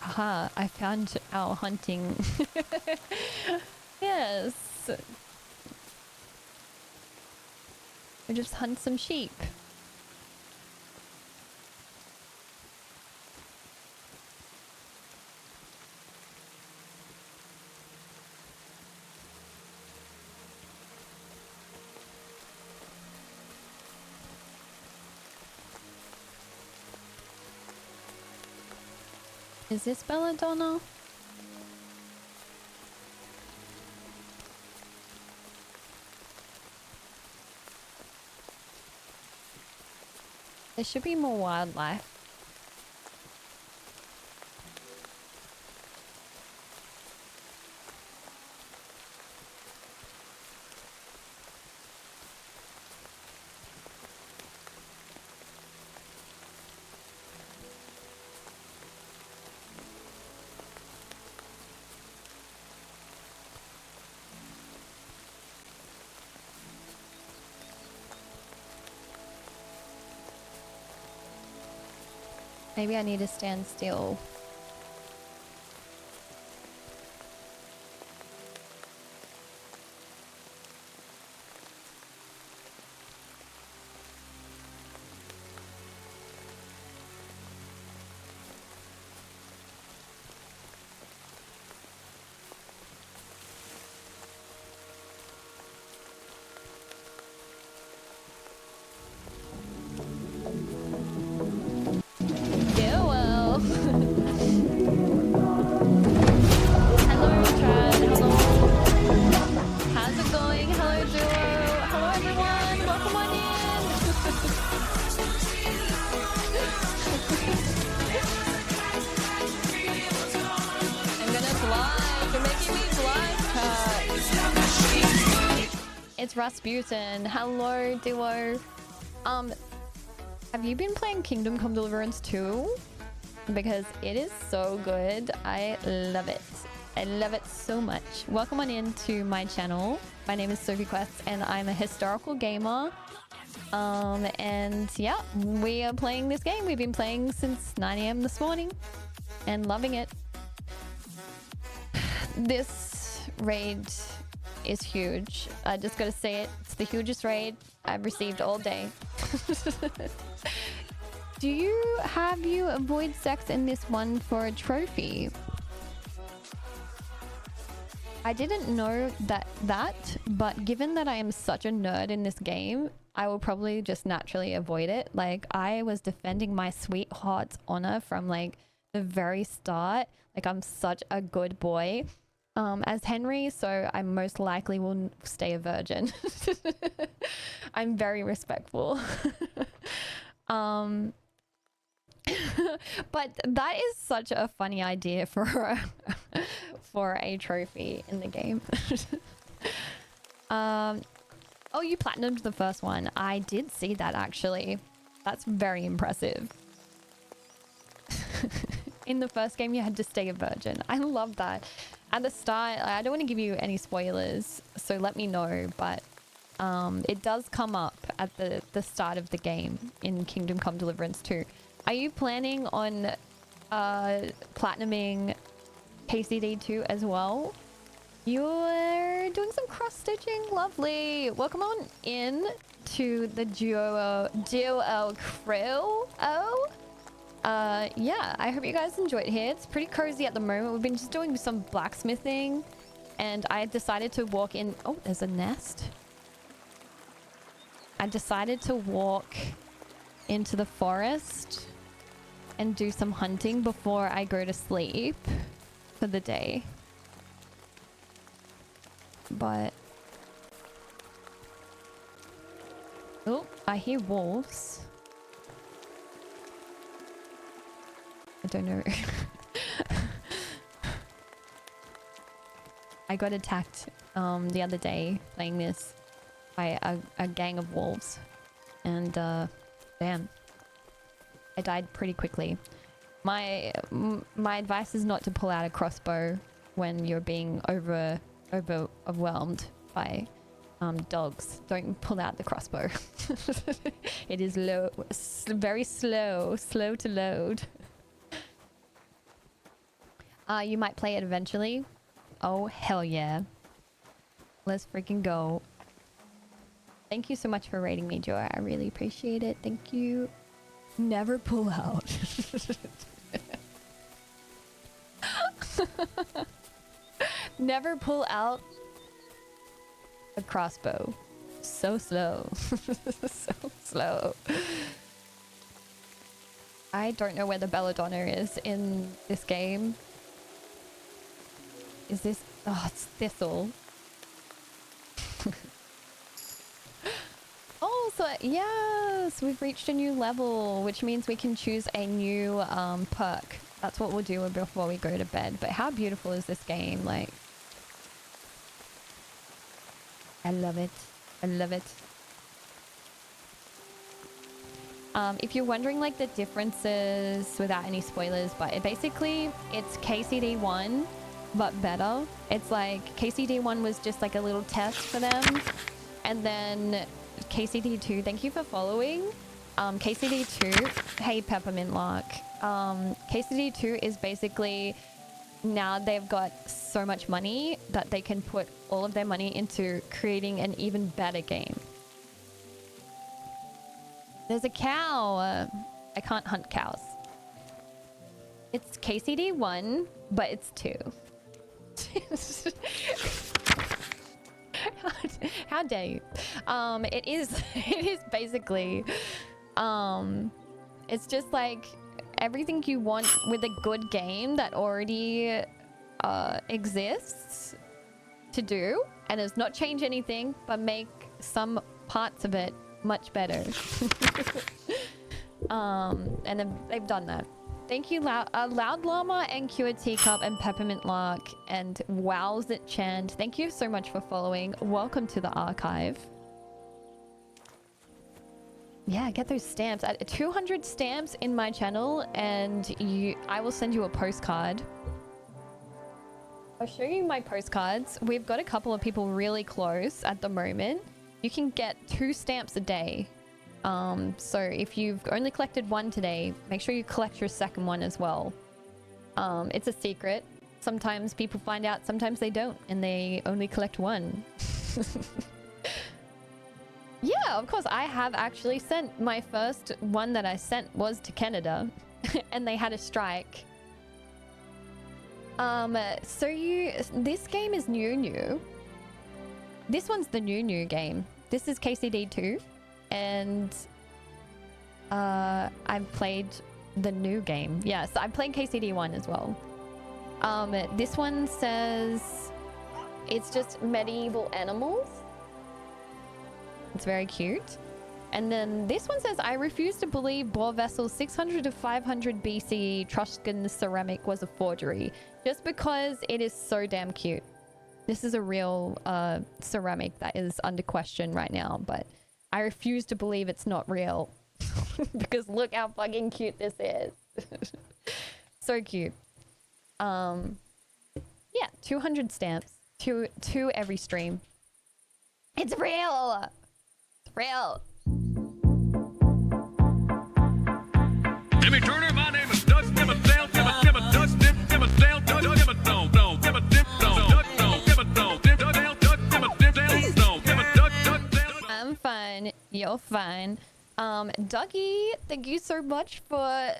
Aha, I found our hunting. Yes. We just hunt some sheep. Is this Belladonna? There should be more wildlife. Maybe I need to stand still. It's Rasputin. Hello, duo. Have you been playing Kingdom Come Deliverance 2? Because it is so good. I love it. I love it so much. Welcome on into my channel. My name is Sophie Quest and I'm a historical gamer. And yeah, we are playing this game. We've been playing since 9 AM this morning and loving it. This raid is huge. I just gotta say it. It's the hugest raid I've received all day. Do you avoid sex in this one for a trophy? I didn't know that, but given that I am such a nerd in this game, I will probably just naturally avoid it. Like, I was defending my sweetheart's honor from like the very start. Like, I'm such a good boy as Henry, so I most likely will stay a virgin. I'm very respectful. But that is such a funny idea for a trophy in the game. Oh, you platinumed the first one. I did see that, actually. That's very impressive. In the first game, you had to stay a virgin. I love that. At the start, I don't want to give you any spoilers, so let me know, but it does come up at the start of the game in Kingdom Come Deliverance 2. Are you planning on platinuming KCD 2 as well? You're doing some cross-stitching. Lovely. Welcome on in to the duo crew. Yeah, I hope you guys enjoyed here. It's pretty cozy at the moment. We've been just doing some blacksmithing and I decided to walk in. Oh, there's a nest. I decided to walk into the forest and do some hunting before I go to sleep for the day. But oh, I hear wolves. I don't know. I got attacked the other day playing this by a gang of wolves, and damn, I died pretty quickly. My advice is not to pull out a crossbow when you're being overwhelmed by dogs. Don't pull out the crossbow. It is very slow to load. You might play it eventually. Oh, hell yeah. Let's freaking go. Thank you so much for rating me, Joe. I really appreciate it. Thank you. Never pull out. Never pull out a crossbow. So slow. So slow. I don't know where the belladonna is in this game. Is this... Oh, it's thistle. Oh, so yes, we've reached a new level, which means we can choose a new perk. That's what we'll do before we go to bed. But how beautiful is this game? Like, I love it. I love it. If you're wondering like the differences without any spoilers, but basically it's KCD 1 but better. It's like KCD 1 was just like a little test for them, and then KCD 2, thank you for following. KCD 2, hey Peppermint Lark. KCD 2 is basically now they've got so much money that they can put all of their money into creating an even better game. There's a cow. I can't hunt cows. It's KCD 1, but it's 2. How dare you? It is basically it's just like everything you want with a good game that already exists to do, and does not change anything but make some parts of it much better. And they've done that. Thank you, Loud Llama and Cure Teacup and Peppermint Lark and Wows It Chand. Thank you so much for following. Welcome to the archive. Yeah, get those stamps. At 200 stamps in my channel, and I will send you a postcard. I'll show you my postcards. We've got a couple of people really close at the moment. You can get 2 stamps a day. So if you've only collected 1 today, make sure you collect your second one as well. It's a secret. Sometimes people find out, sometimes they don't, and they only collect 1. Yeah, of course. I have actually sent my first one that I sent was to Canada, and they had a strike. This game is new. This one's the new game. This is KCD 2. And I've played the new game. Yes, I played KCD 1 as well. This one says it's just medieval animals. It's very cute. And then this one says, I refuse to believe Boar Vessel 600 to 500 BC Etruscan ceramic was a forgery, just because it is so damn cute. This is a real ceramic that is under question right now, but I refuse to believe it's not real. Because look how fucking cute this is. So cute. Yeah, 200 stamps. Two every stream. It's real! It's real. Jimmy Turner, my name is Dust, give a damn, give a dust, give a damn, give a don't, give a don't, give a dim, don't, give a don't, give a damn, give a dim, don't, give a duck. I'm fine. You're fine. Dougie, thank you so much for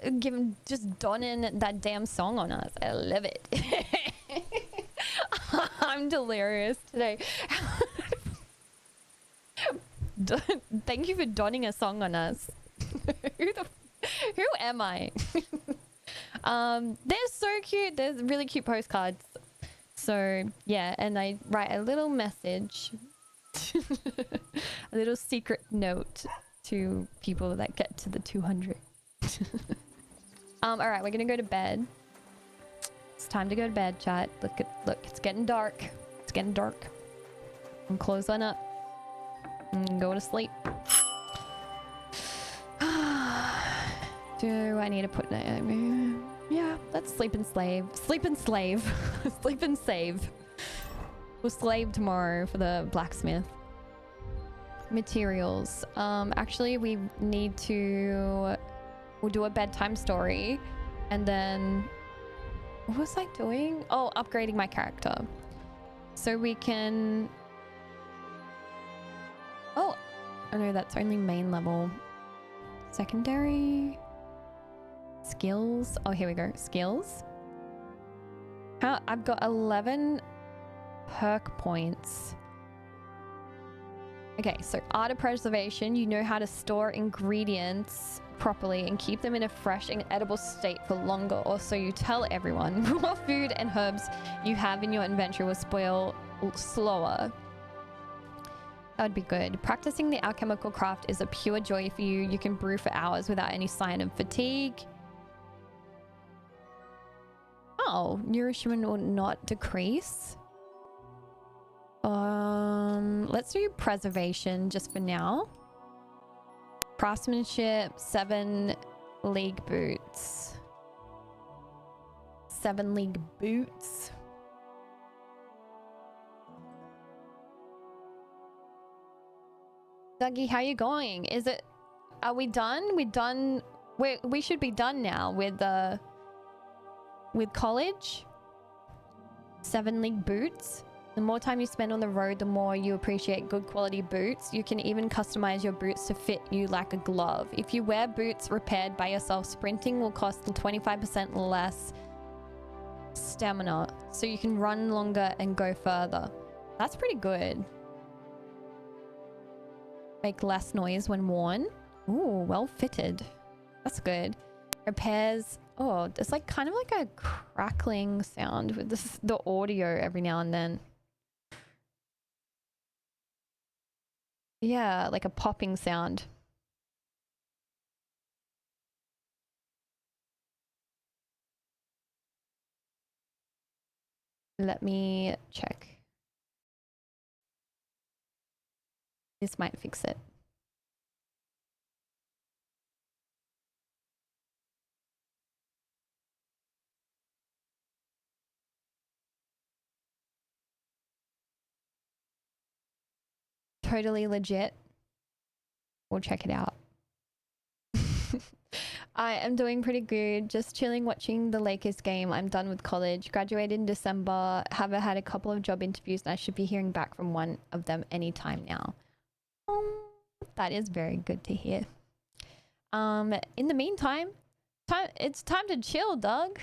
just donning that damn song on us. I love it. I'm delirious today. Thank you for donning a song on us. Who am I? They're so cute. There's really cute postcards. So yeah, and I write a little message, a little secret note to people that get to the 200. All right, we're gonna go to bed. It's time to go to bed, chat. Look, it's getting dark. It's getting dark. And close on up and go to sleep. Do I need to put that? Yeah, let's sleep and slave. Sleep and slave. Sleep and save. We'll slave tomorrow for the blacksmith. Materials. Actually, we need to... We'll do a bedtime story. And then... What was I doing? Oh, upgrading my character. So we can... Oh no, that's only main level. Secondary... Skills. Oh, here we go. Skills. I've got 11 perk points. Okay, so art of preservation. You know how to store ingredients properly and keep them in a fresh and edible state for longer, or so you tell everyone. More food and herbs you have in your inventory will spoil slower. That would be good. Practicing the alchemical craft is a pure joy for you. You can brew for hours without any sign of fatigue. Oh, nourishment will not decrease. Let's do preservation just for now. Craftsmanship, 7 league boots. 7 league boots. Dougie, how you going? Is it are we done? We're done. We should be done now with college. 7 league boots. The more time you spend on the road, the more you appreciate good quality boots. You can even customize your boots to fit you like a glove. If you wear boots repaired by yourself, sprinting will cost 25% less stamina, so you can run longer and go further. That's pretty good. Make less noise when worn. Ooh, well fitted. That's good. Repairs. Oh, there's like kind of like a crackling sound with the audio every now and then. Yeah, like a popping sound. Let me check. This might fix it. Totally legit. We'll check it out. I am doing pretty good. Just chilling watching the Lakers game. I'm done with college. Graduated in December. Have had a couple of job interviews and I should be hearing back from one of them anytime now. That is very good to hear. In the meantime, it's time to chill, Doug.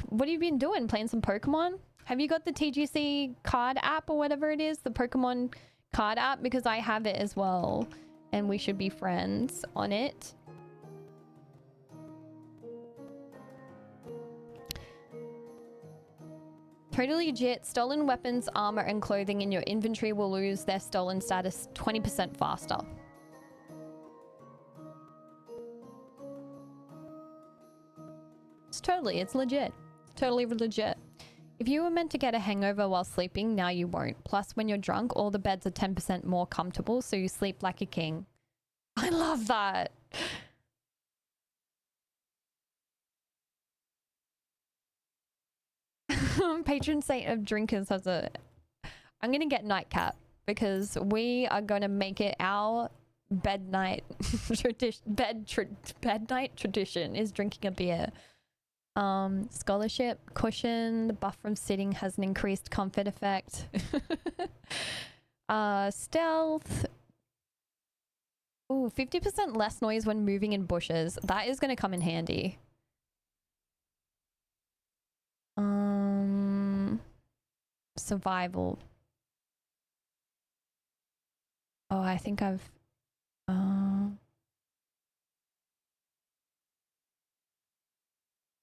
What have you been doing? Playing some Pokemon? Have you got the TGC card app or whatever it is? The Pokemon card app? Because I have it as well. And we should be friends on it. Totally legit. Stolen weapons, armor, and clothing in your inventory will lose their stolen status 20% faster. It's legit. Totally legit. If you were meant to get a hangover while sleeping, now you won't. Plus, when you're drunk, all the beds are 10% more comfortable, so you sleep like a king. I love that. Patron saint of drinkers has a... I'm going to get nightcap because we are going to make it our bed night tradition is drinking a beer. Scholarship, cushion, the buff from sitting has an increased comfort effect. Stealth. Ooh, 50% less noise when moving in bushes. That is going to come in handy. Survival. Oh, I think I've...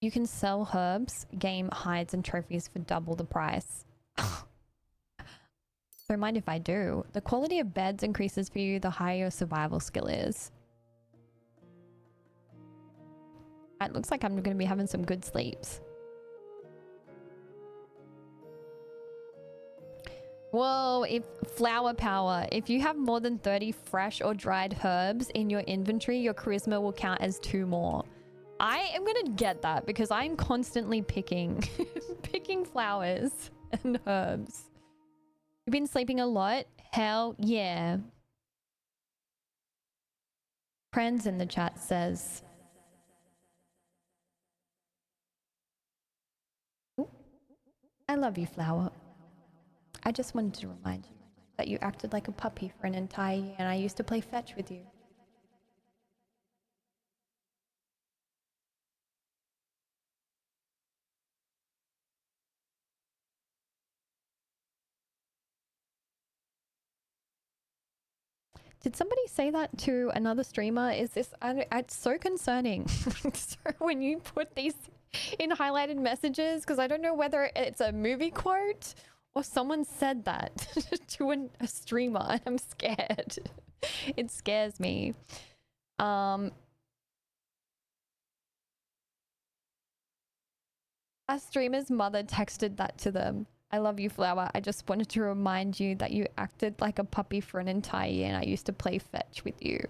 You can sell herbs, game, hides, and trophies for double the price. Don't mind if I do. The quality of beds increases for you the higher your survival skill is. It looks like I'm going to be having some good sleeps. Whoa, if flower power. If you have more than 30 fresh or dried herbs in your inventory, your charisma will count as 2 more. I am going to get that because I'm constantly picking flowers and herbs. You've been sleeping a lot? Hell yeah. Friends in the chat says... Ooh, I love you, Flower. I just wanted to remind you that you acted like a puppy for an entire year and I used to play fetch with you. Did somebody say that to another streamer? Is this... it's so concerning. So when you put these in highlighted messages, because I don't know whether it's a movie quote or someone said that to a streamer, and I'm scared. It scares me. A streamer's mother texted that to them. I love you, Flower. I just wanted to remind you that you acted like a puppy for an entire year and I used to play fetch with you.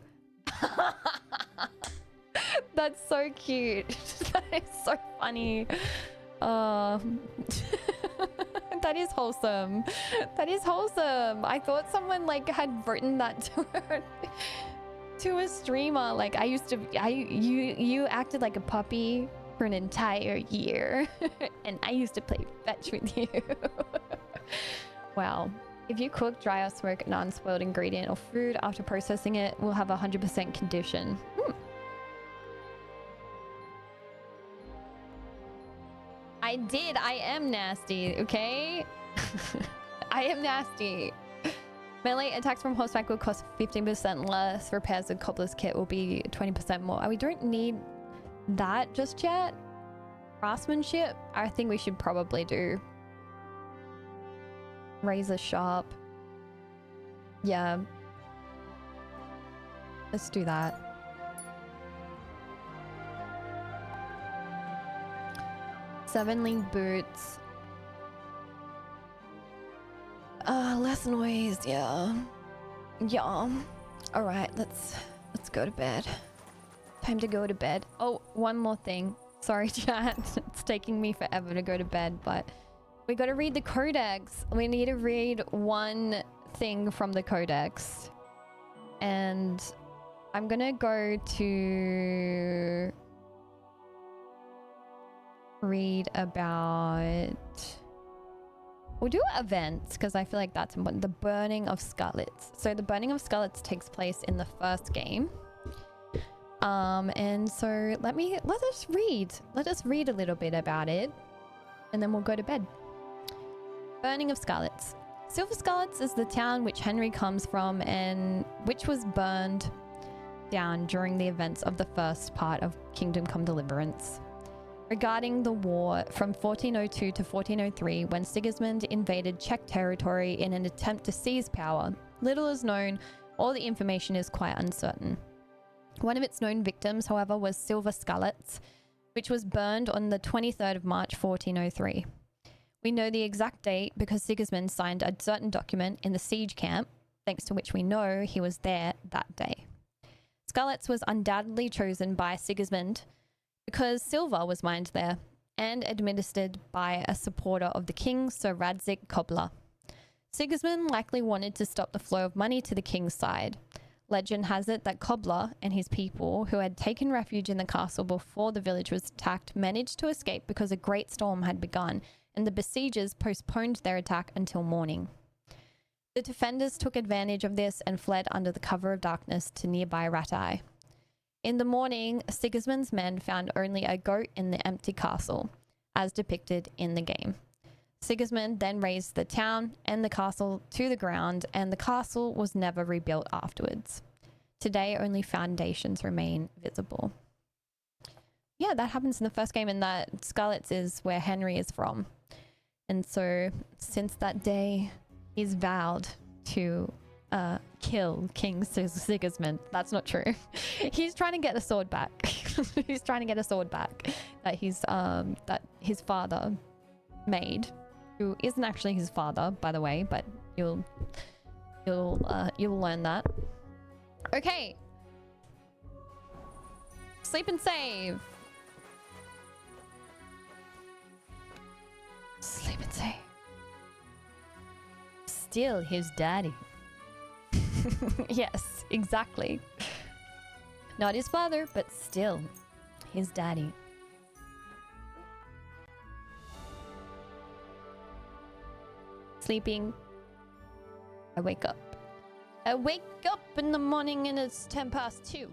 That's so cute. That is so funny. That is wholesome. That is wholesome. I thought someone like had written that to her. to a streamer. Like you acted like a puppy for an entire year, and I used to play fetch with you. Wow. If you cook, dry, or smoke an unspoiled ingredient or food after processing it, will have a 100% condition. I did. I am nasty, okay? I am nasty. Melee attacks from horseback will cost 15% less. Repairs of cobbler's kit will be 20% more. We don't need that just yet. Craftsmanship, I think we should probably do. Razor sharp. Yeah. Let's do that. Seven-link boots. Less noise, yeah. Yeah. Alright, let's go to bed. Time to go to bed. Oh, one more thing. Sorry, chat. It's taking me forever to go to bed, but we gotta read the codex. We need to read one thing from the codex. And I'm gonna go to read about... We'll do events, because I feel like that's important. The Burning of Scarlets. So the Burning of Scarlets takes place in the first game. And so let us read. Let us read a little bit about it, and then we'll go to bed. Burning of Scarlets. Silver Scarlets is the town which Henry comes from and which was burned down during the events of the first part of Kingdom Come Deliverance. Regarding the war from 1402 to 1403, when Sigismund invaded Czech territory in an attempt to seize power, little is known, all the information is quite uncertain. One of its known victims, however, was Silver Scarlets, which was burned on the 23rd of March 1403. We know the exact date because Sigismund signed a certain document in the siege camp, thanks to which we know he was there that day. Scarlets was undoubtedly chosen by Sigismund because silver was mined there and administered by a supporter of the king, Sir Radzik Kobler. Sigismund likely wanted to stop the flow of money to the king's side. Legend has it that Kobler and his people, who had taken refuge in the castle before the village was attacked, managed to escape because a great storm had begun, and the besiegers postponed their attack until morning. The defenders took advantage of this and fled under the cover of darkness to nearby Ratai. In the morning, Sigismund's men found only a goat in the empty castle, as depicted in the game. Sigismund then razed the town and the castle to the ground, and the castle was never rebuilt afterwards. Today, only foundations remain visible. Yeah, that happens in the first game, and that Scarlets is where Henry is from. And so, since that day, he's vowed to kill King Sigismund. That's not true. He's trying to get a sword back. He's trying to get a sword back that that his father made, who isn't actually his father, by the way, but you'll learn that. Okay. Sleep and save. Sleep and save. Still his daddy. Yes, exactly. Not his father, but still his daddy. Sleeping. I wake up. I wake up in the morning and it's 2:10.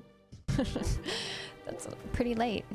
That's pretty late.